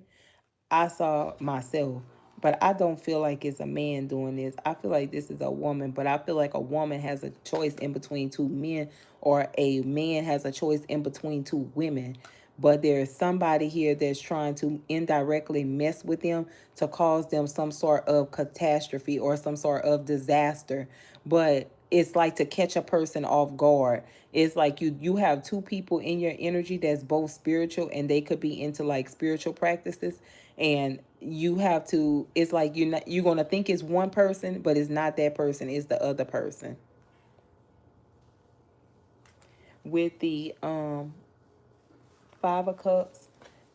[SPEAKER 1] I saw myself, but I don't feel like it's a man doing this. I feel like this is a woman, but I feel like a woman has a choice in between two men, or a man has a choice in between two women. But there's somebody here that's trying to indirectly mess with them to cause them some sort of catastrophe or some sort of disaster. But it's like to catch a person off guard. It's like you have two people in your energy that's both spiritual, and they could be into like spiritual practices, and you have to, it's like you're going to think it's one person, but it's not that person, it's the other person. With the 5 of Cups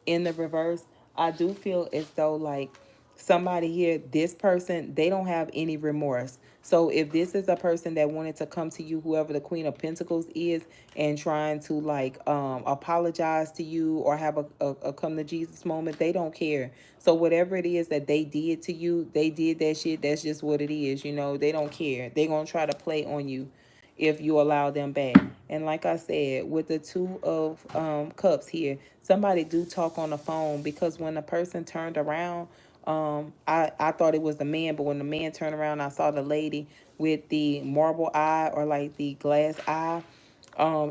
[SPEAKER 1] in the reverse, I do feel as though like somebody here, this person, they don't have any remorse. So if this is a person that wanted to come to you, whoever the Queen of Pentacles is, and trying to like apologize to you, or have a come to Jesus moment, they don't care. So whatever it is that they did to you, they did that shit. That's just what it is. They don't care. They're going to try to play on you if you allow them back. And like I said, with the 2 of Cups here, somebody do talk on the phone, because when the person turned around, I thought it was the man, but when the man turned around, I saw the lady with the marble eye, or like the glass eye.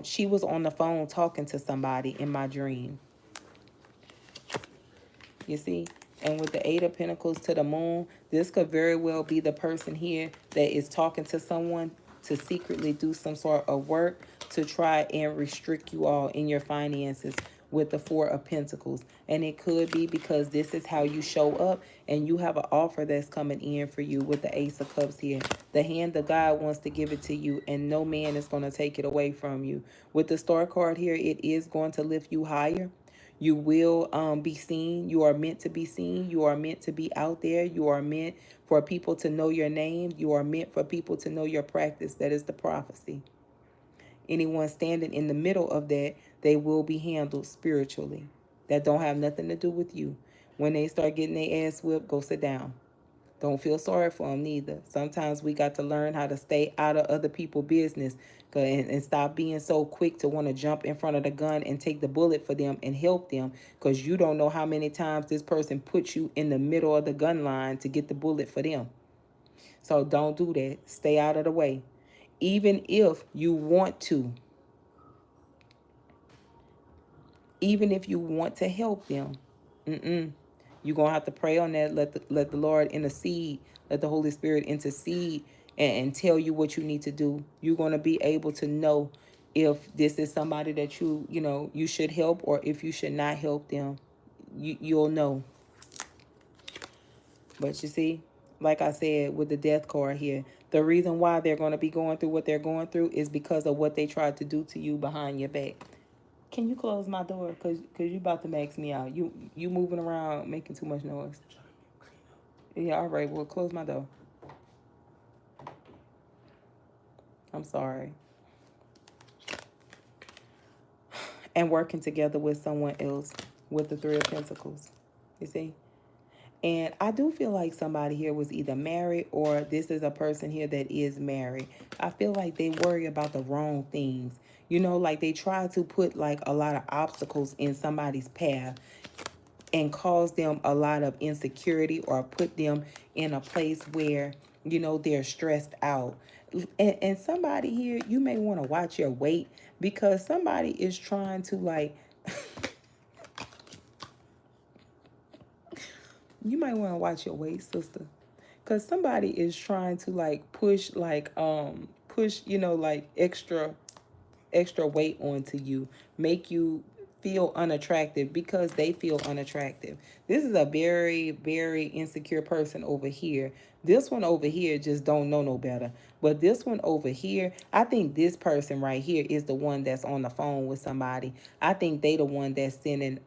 [SPEAKER 1] She was on the phone talking to somebody in my dream. You see? And with the 8 of Pentacles to the Moon, this could very well be the person here that is talking to someone to secretly do some sort of work to try and restrict you all in your finances, with the 4 of Pentacles. And it could be because this is how you show up, and you have an offer that's coming in for you with the Ace of Cups here. The hand of God wants to give it to you, and no man is going to take it away from you. With the Star card here, it is going to lift you higher. You will be seen. You are meant to be seen. You are meant to be out there. You are meant for people to know your name. You are meant for people to know your practice. That is the prophecy. anyone standing in the middle of that, they will be handled spiritually. That don't have nothing to do with you. When they start getting their ass whipped, go sit down. Don't feel sorry for them neither. Sometimes we got to learn how to stay out of other people's business and stop being so quick to want to jump in front of the gun and take the bullet for them and help them, because you don't know how many times this person put you in the middle of the gun line to get the bullet for them. So don't do that. Stay out of the way. Even if you want to, even if you want to help them, you're going to have to pray on that. Let the Lord intercede. Let the Holy Spirit intercede and tell you what you need to do. You're going to be able to know if this is somebody that you should help, or if you should not help them. You'll know. But you see, like I said, with the death card here, the reason why they're going to be going through what they're going through is because of what they tried to do to you behind your back. Can you close my door? Cause you about to max me out. You moving around, making too much noise. Yeah, all right. Well, close my door. I'm sorry. And working together with someone else with the Three of Pentacles. You see? And I do feel like somebody here was either married, or this is a person here that is married. I feel like they worry about the wrong things. Like they try to put like a lot of obstacles in somebody's path and cause them a lot of insecurity, or put them in a place where, they're stressed out. And somebody here, you may want to watch your weight, because somebody is trying to like, you might want to watch your weight, sister. Because somebody is trying to like push, like extra weight onto you, make you feel unattractive because they feel unattractive. This is a very, very insecure person over here. This one over here just don't know no better. But this one over here, I think this person right here is the one that's on the phone with somebody. I think they the one that's sending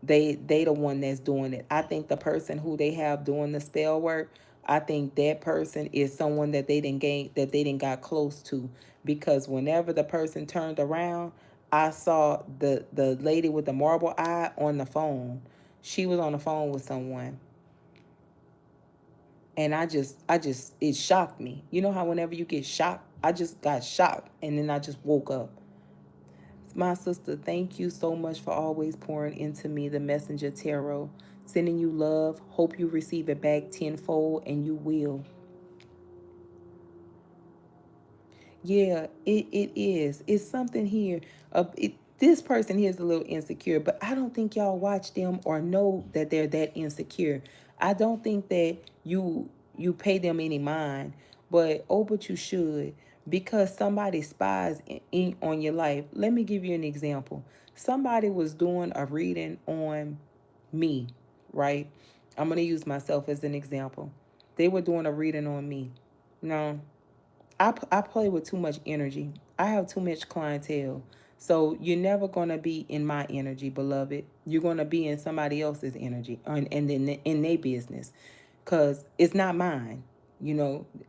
[SPEAKER 1] they the one that's doing it. I think the person who they have doing the spell work, I think that person is someone that they didn't got close to, because whenever the person turned around, I saw the lady with the marble eye on the phone. She was on the phone with someone. And it shocked me. You know how whenever you get shocked, I just got shocked, and then I just woke up. My sister, thank you so much for always pouring into me, the Messenger Tarot. Sending you love. Hope you receive it back tenfold, and you will. Yeah, it is. It's something here. This person here is a little insecure, but I don't think y'all watch them or know that they're that insecure. I don't think that you pay them any mind, but you should, because somebody spies on your life. Let me give you an example. Somebody was doing a reading on me, right? I'm going to use myself as an example. They were doing a reading on me. No. I play with too much energy. I have too much clientele. So you're never going to be in my energy, beloved. You're going to be in somebody else's energy, and then in their business, because it's not mine.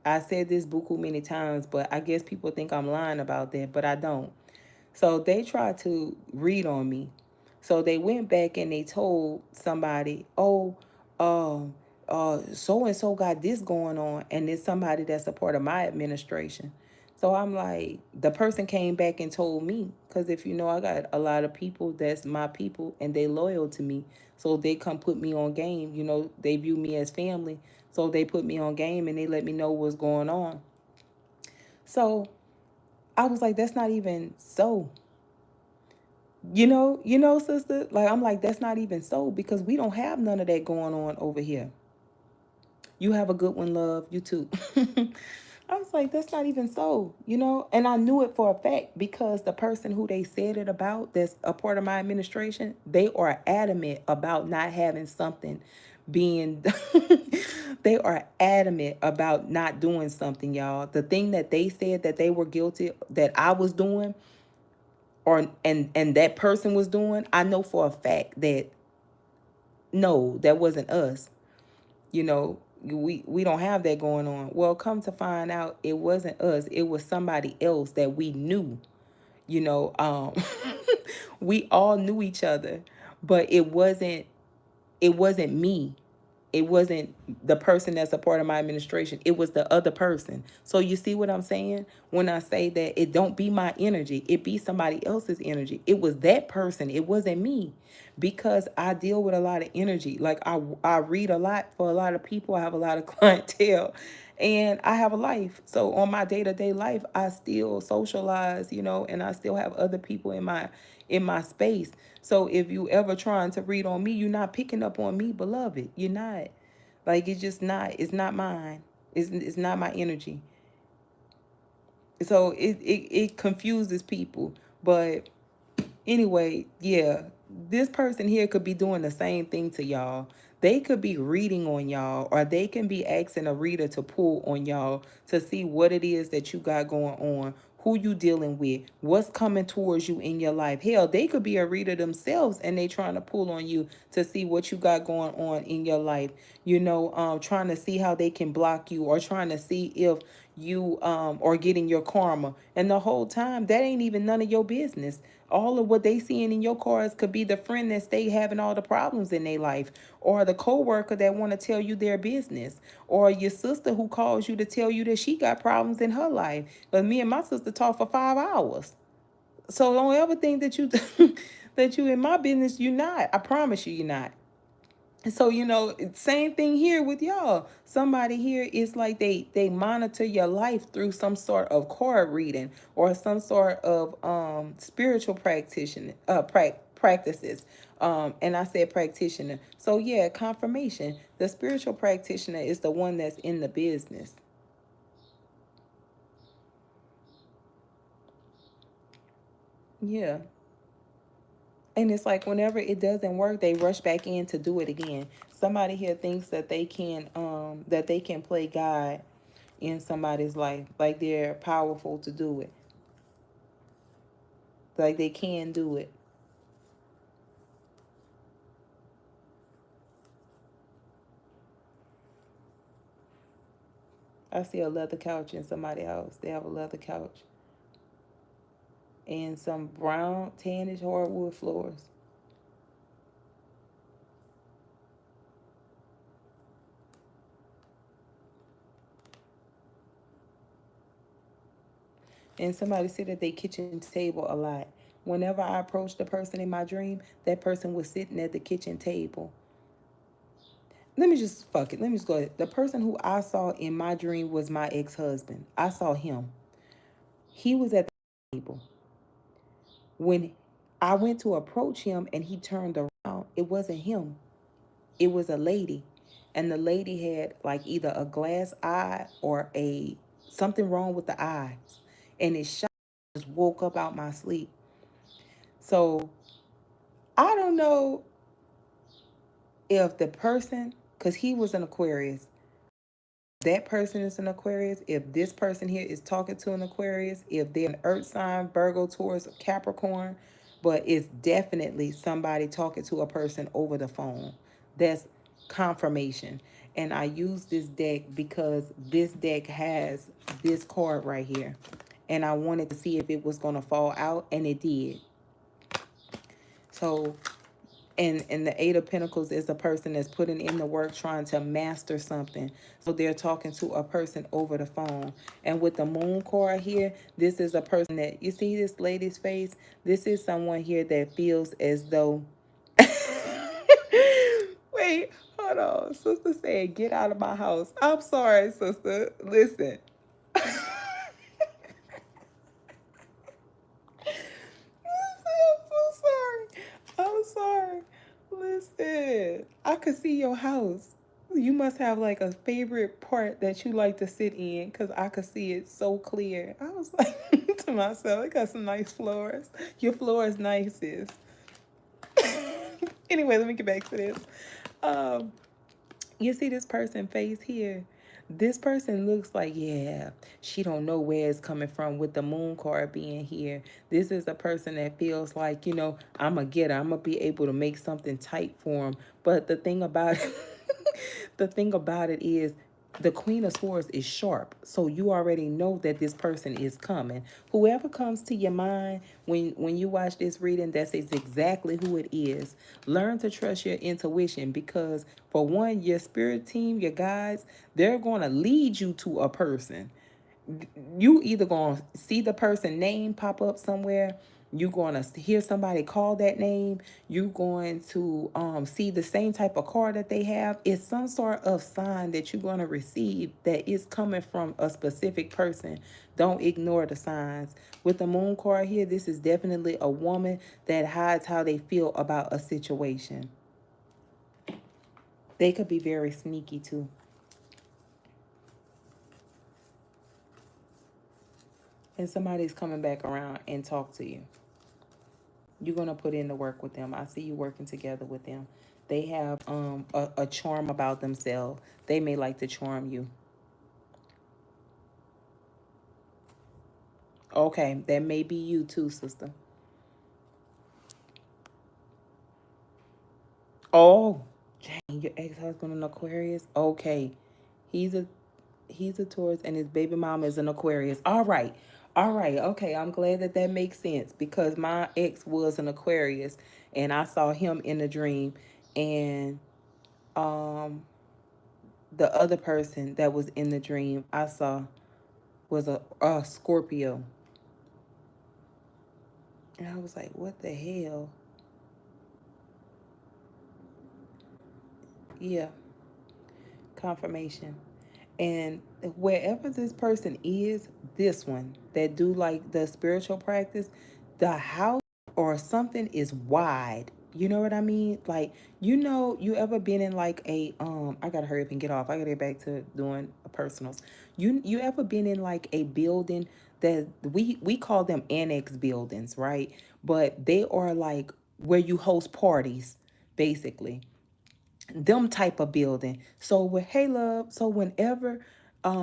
[SPEAKER 1] I said this buku many times, but I guess people think I'm lying about that, but I don't. So they tried to read on me. So they went back and they told somebody, oh, so and so got this going on, and it's somebody that's a part of my administration. So I'm like, the person came back and told me, because if I got a lot of people that's my people and they loyal to me, so they come put me on game. They view me as family, so they put me on game and they let me know what's going on. So I was like, that's not even so. Sister, like, I'm like, that's not even so, because we don't have none of that going on over here. You have a good one, love. You too. I was like, that's not even so, and I knew it for a fact, because the person who they said it about, that's a part of my administration, they are adamant about not having something being, they are adamant about not doing something, y'all. The thing that they said that they were guilty, that I was doing, and that person was doing, I know for a fact that no, that wasn't us. We don't have that going on. Well, come to find out, it wasn't us. It was somebody else that we knew. You know, we all knew each other, but it wasn't me. It wasn't the person that's a part of my administration. It was the other person. So you see what I'm saying? When I say that it don't be my energy, it be somebody else's energy. It was that person. It wasn't me. Because I deal with a lot of energy. Like I read a lot for a lot of people. I have a lot of clientele. And I have a life. So on my day-to-day life, I still socialize, and I still have other people in my space. So if you ever trying to read on me, you're not picking up on me, beloved. You're not. Like it's not mine. It's not my energy. So it confuses people. But anyway, yeah, this person here could be doing the same thing to y'all. They could be reading on y'all, or they can be asking a reader to pull on y'all to see what it is that you got going on, who you dealing with, what's coming towards you in your life. Hell, they could be a reader themselves and they trying to pull on you to see what you got going on in your life. Trying to see how they can block you, or trying to see if you are getting your karma. And the whole time, that ain't even none of your business. All of what they seeing in your cards could be the friend that stay having all the problems in their life, or the coworker that want to tell you their business, or your sister who calls you to tell you that she got problems in her life. But me and my sister talk for 5 hours. So don't ever think that you that you in my business. You're not. I promise you, you're not. So same thing here with y'all. Somebody here is like they monitor your life through some sort of card reading, or some sort of spiritual practices. And I said practitioner. So yeah, confirmation. The spiritual practitioner is the one that's in the business. Yeah. And it's like whenever it doesn't work, they rush back in to do it again. Somebody here thinks that they can play God in somebody's life, like they're powerful to do it, like they can do it. I see a leather couch in somebody's house. They have a leather couch and some brown tannish hardwood floors. And somebody sit at their kitchen table a lot. Whenever I approached the person in my dream, that person was sitting at the kitchen table. Let me just fuck it. Let me just go ahead. The person who I saw in my dream was my ex-husband. I saw him. He was at the table. When I went to approach him and he turned around, it wasn't him. It was a lady. And the lady had like either a glass eye or a something wrong with the eyes. And it shot, just woke up out my sleep. So I don't know if the person, because he was an Aquarius, that person is an Aquarius, if this person here is talking to an Aquarius, if they're an Earth sign, Virgo, Taurus, Capricorn, but it's definitely somebody talking to a person over the phone. That's confirmation. And I use this deck because this deck has this card right here. And I wanted to see if it was going to fall out, and it did. So and the Eight of Pentacles is a person that's putting in the work, trying to master something. So they're talking to a person over the phone. And with the Moon card here, this is a person that, you see this lady's face? This is someone here that feels as though... Wait, hold on. Sister said, get out of my house. I'm sorry, sister. Listen. I'm so sorry. I'm sorry. Listen, I could see your house. You must have like a favorite part that you like to sit in, because I could see it so clear. I was like to myself, it got some nice floors. Your floor is nice, sis. Anyway, let me get back to this. Um, you see this person face here? This person looks like, yeah, she don't know where it's coming from with the Moon card being here. This is a person that feels like, I'm going to get her. I'm going to be able to make something tight for him. But the thing about it, The thing about it is the Queen of Swords is sharp. So you already know that this person is coming. Whoever comes to your mind when you watch this reading, that's exactly who it is. Learn to trust your intuition because for one, your spirit team, your guides, they're going to lead you to a person. You either gonna see the person name pop up somewhere, you gonna hear somebody call that name, you going to see the same type of card that they have. It's some sort of sign that you're gonna receive that is coming from a specific person. Don't ignore the signs. With the moon card here, this is definitely a woman that hides how they feel about a situation. They could be very sneaky too. And somebody's coming back around and talk to you. You're going to put in the work with them. I see you working together with them. They have a charm about themselves. They may like to charm you. Okay, that may be you too, sister. Oh, dang, your ex-husband an Aquarius? Okay. He's a he's a Taurus and his baby mama is an Aquarius. All right. All right. Okay, I'm glad that that makes sense because my ex was an Aquarius and I saw him in a dream and um the other person that was in the dream I saw was a Scorpio. And I was like, what the hell? Yeah, confirmation. And wherever this person is, this one that do like the spiritual practice, the house or something is wide. You know what I mean? Like, you ever been in like a I gotta hurry up and get off. I gotta get back to doing personals. You ever been in like a building that we call them annex buildings, right? But they are like where you host parties, basically them type of building. So with Hey Love, so whenever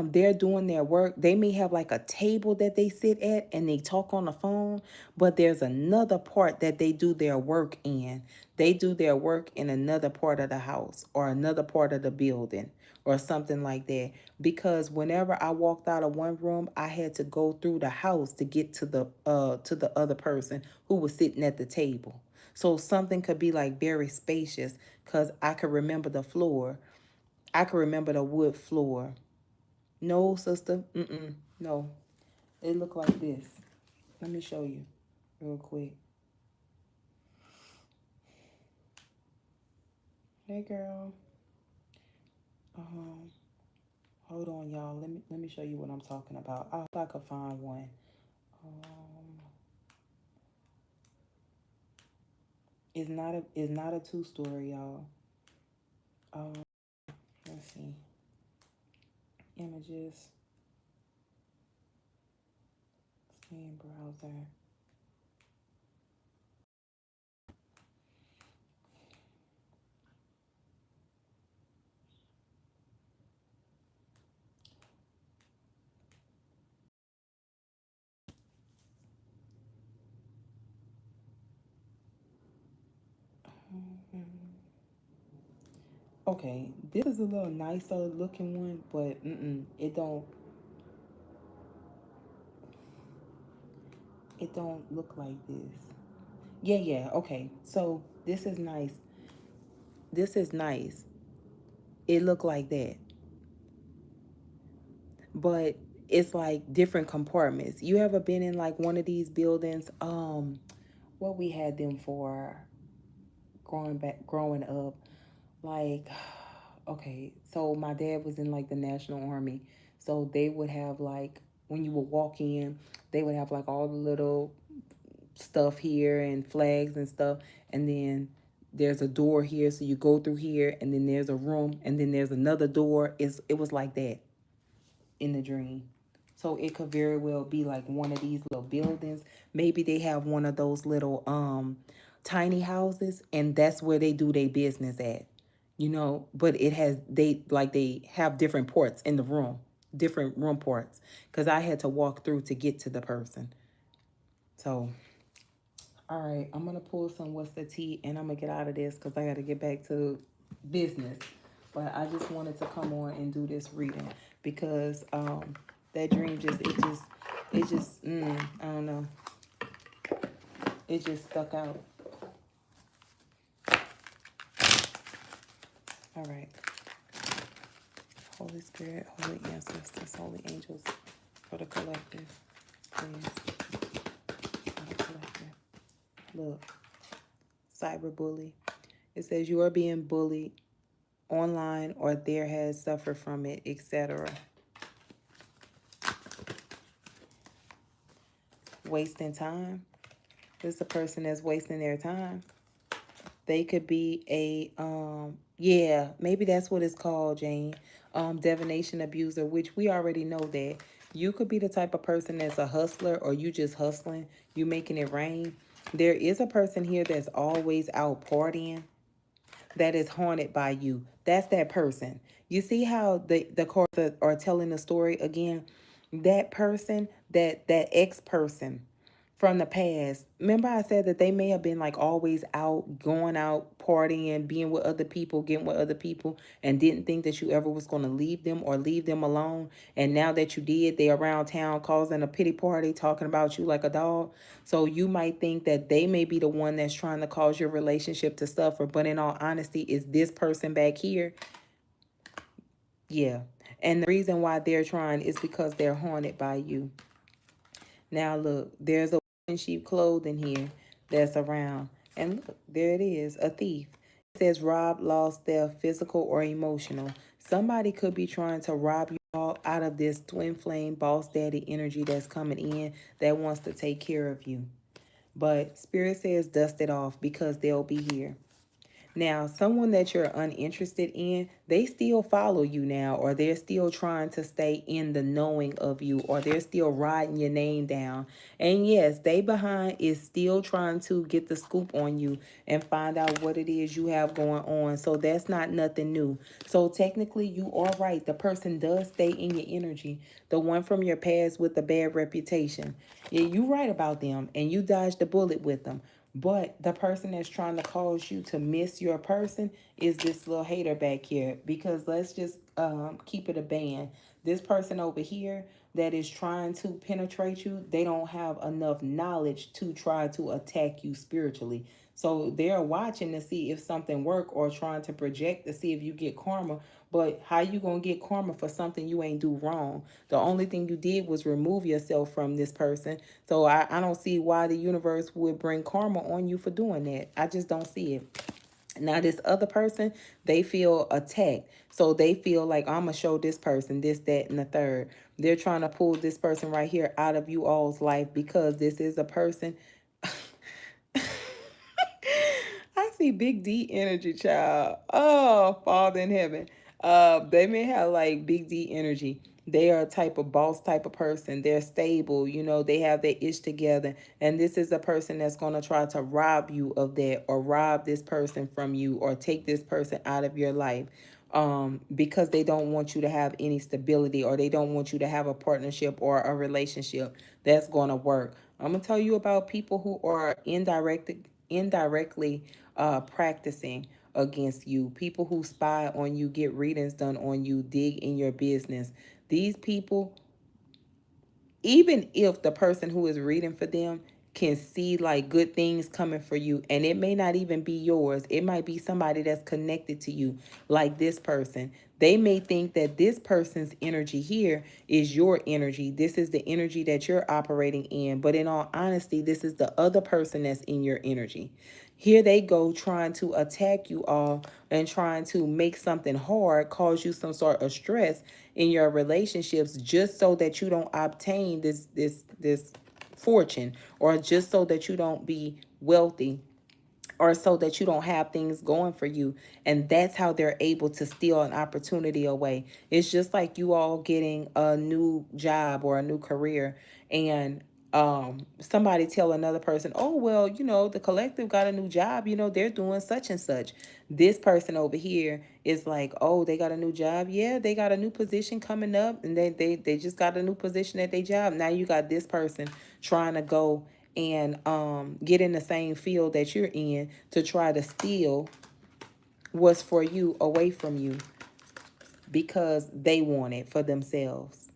[SPEAKER 1] they're doing their work, they may have like a table that they sit at and they talk on the phone, but there's another part that they do their work in. They do their work in another part of the house or another part of the building or something like that. Because whenever I walked out of one room, I had to go through the house to get to the other person who was sitting at the table. So something could be like very spacious because I could remember the floor. I could remember the wood floor. No, sister. Mm-mm. No. It looked like this. Let me show you real quick. Hey, girl. Um, hold on, y'all. Let me show you what I'm talking about. I hope I could find one. Um, it's not a two-story, y'all. Um, let's see. Images. Scan browser. Okay, this is a little nicer looking one, but it don't look like this. Yeah, yeah, okay. So this is nice. This is nice. It look like that. But it's like different compartments. You ever been in like one of these buildings? What we had them for growing up. Like, okay, so my dad was in like the National Army. So they would have like when you would walk in, they would have like all the little stuff here and flags and stuff, and then there's a door here, so you go through here, and then there's a room, and then there's another door. It was like that in the dream. So it could very well be like one of these little buildings. Maybe they have one of those little tiny houses, and that's where they do their business at. But they have different ports in the room, different room ports, because I had to walk through to get to the person. So all right, I'm gonna pull some what's the tea and I'm gonna get out of this because I gotta get back to business. But I just wanted to come on and do this reading because that dream I don't know. It just stuck out. All right. Holy Spirit, holy ancestors, holy angels, for the collective, please. For the collective. Look, cyberbully. It says you are being bullied online or there has suffered from it, etc. Wasting time. This is a person that's wasting their time. They could be a yeah, maybe that's what it's called, Jane. Divination abuser, which we already know that. You could be the type of person that's a hustler, or you just hustling, you making it rain. There is a person here that's always out partying, that is haunted by you. That's that person. You see how the cards are telling the story again? That person, that ex person from the past. Remember I said that they may have been like always out, going out, partying, being with other people, getting with other people, and didn't think that you ever was going to leave them or leave them alone. And now that you did, they around town causing a pity party, talking about you like a dog. So you might think that they may be the one that's trying to cause your relationship to suffer. But in all honesty, is this person back here? Yeah. And the reason why they're trying is because they're haunted by you. Now look, there's a in sheep clothing here that's around. And look, there it is, a thief. It says rob, lost, theft, physical or emotional. Somebody could be trying to rob you all out of this twin flame boss daddy energy that's coming in that wants to take care of you. But Spirit says dust it off because they'll be here. Now, someone that you're uninterested in, they still follow you now, or they're still trying to stay in the knowing of you, or they're still writing your name down. And yes, they behind is still trying to get the scoop on you and find out what it is you have going on. So that's not nothing new. So technically, you are right. The person does stay in your energy. The one from your past with the bad reputation. Yeah, you right about them, and you dodged the bullet with them. But the person that's trying to cause you to miss your person is this little hater back here. Because let's just keep it a band. This person over here that is trying to penetrate you, they don't have enough knowledge to try to attack you spiritually. So they're watching to see if something work or trying to project to see if you get karma. But how you gonna get karma for something you ain't do wrong? The only thing you did was remove yourself from this person. So I don't see why the universe would bring karma on you for doing that. I just don't see it. Now, this other person, they feel attacked. So they feel like, I'm going to show this person this, that, and the third. They're trying to pull this person right here out of you all's life because this is a person. I see big D energy, child. Oh, Father in heaven. They may have like big D energy. They are a type of boss type of person. They're stable, they have their ish together. And this is a person that's going to try to rob you of that, or rob this person from you, or take this person out of your life. Because they don't want you to have any stability, or they don't want you to have a partnership or a relationship that's going to work. I'm going to tell you about people who are indirectly practicing against you. People who spy on you, get readings done on you, dig in your business. These people, even if the person who is reading for them can see like good things coming for you, and it may not even be yours, it might be somebody that's connected to you, like this person. They may think that this person's energy here is your energy. This is the energy that you're operating in, but in all honesty, this is the other person that's in your energy. Here they go trying to attack you all and trying to make something hard, cause you some sort of stress in your relationships, just so that you don't obtain this fortune, or just so that you don't be wealthy, or so that you don't have things going for you. And that's how they're able to steal an opportunity away. It's just like you all getting a new job or a new career, and somebody tell another person, oh well, the collective got a new job, they're doing such and such. This person over here is like, oh, they got a new job, yeah, they got a new position coming up, and they just got a new position at their job. Now you got this person trying to go and get in the same field that you're in to try to steal what's for you away from you. because they want it for themselves.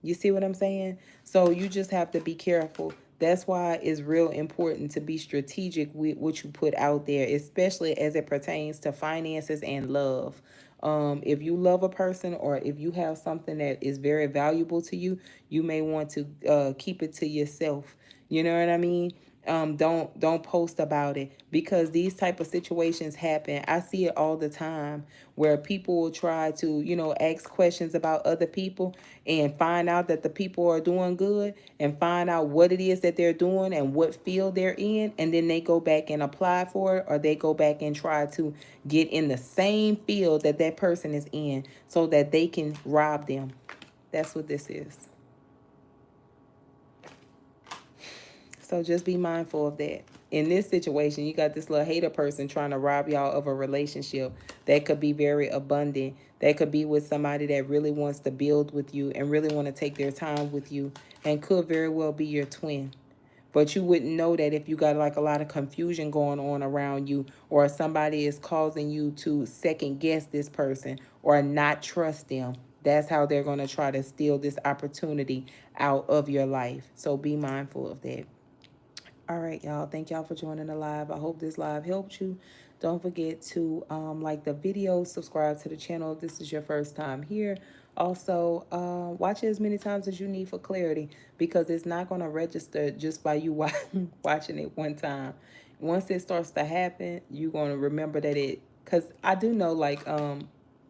[SPEAKER 1] You see what I'm saying? So you just have to be careful. That's why it's real important to be strategic with what you put out there, especially as it pertains to finances and love. If you love a person, or if you have something that is very valuable to you, you may want to keep it to yourself. You know what I mean? Don't post about it, because these type of situations happen. I see it all the time, where people will try to, ask questions about other people, and find out that the people are doing good, and find out what it is that they're doing and what field they're in, and then they go back and apply for it, or they go back and try to get in the same field that that person is in, so that they can rob them. That's what this is. So just be mindful of that. In this situation, you got this little hater person trying to rob y'all of a relationship that could be very abundant. That could be with somebody that really wants to build with you and really want to take their time with you, and could very well be your twin. But you wouldn't know that if you got like a lot of confusion going on around you, or somebody is causing you to second guess this person or not trust them. That's how they're going to try to steal this opportunity out of your life. So be mindful of that. All right, y'all. Thank y'all for joining the live. I hope this live helped you. Don't forget to like the video, subscribe to the channel if this is your first time here. Also, watch it as many times as you need for clarity, because it's not going to register just by you watching it one time. Once it starts to happen, you're going to remember that because I do know, like,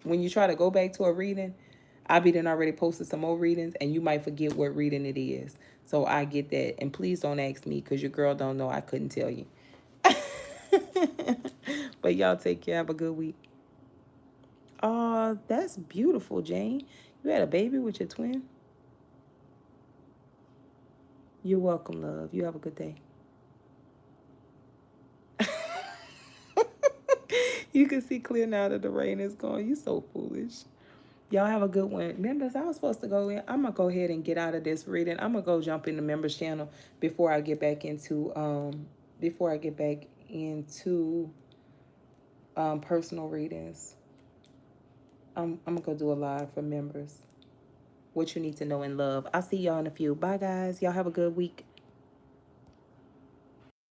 [SPEAKER 1] when you try to go back to a reading, I be done already posted some more readings, and you might forget what reading it is. So I get that. And please don't ask me, because your girl don't know. I couldn't tell you. But y'all take care. Have a good week. Oh, that's beautiful, Jane. You had a baby with your twin? You're welcome, love. You have a good day. You can see clear now that the rain is gone. You so foolish. Y'all have a good one. Members, I was supposed to go in. I'm going to go ahead and get out of this reading. I'm going to go jump in the members channel before I get back into personal readings. I'm going to go do a live for members. What you need to know in love. I'll see y'all in a few. Bye, guys. Y'all have a good week.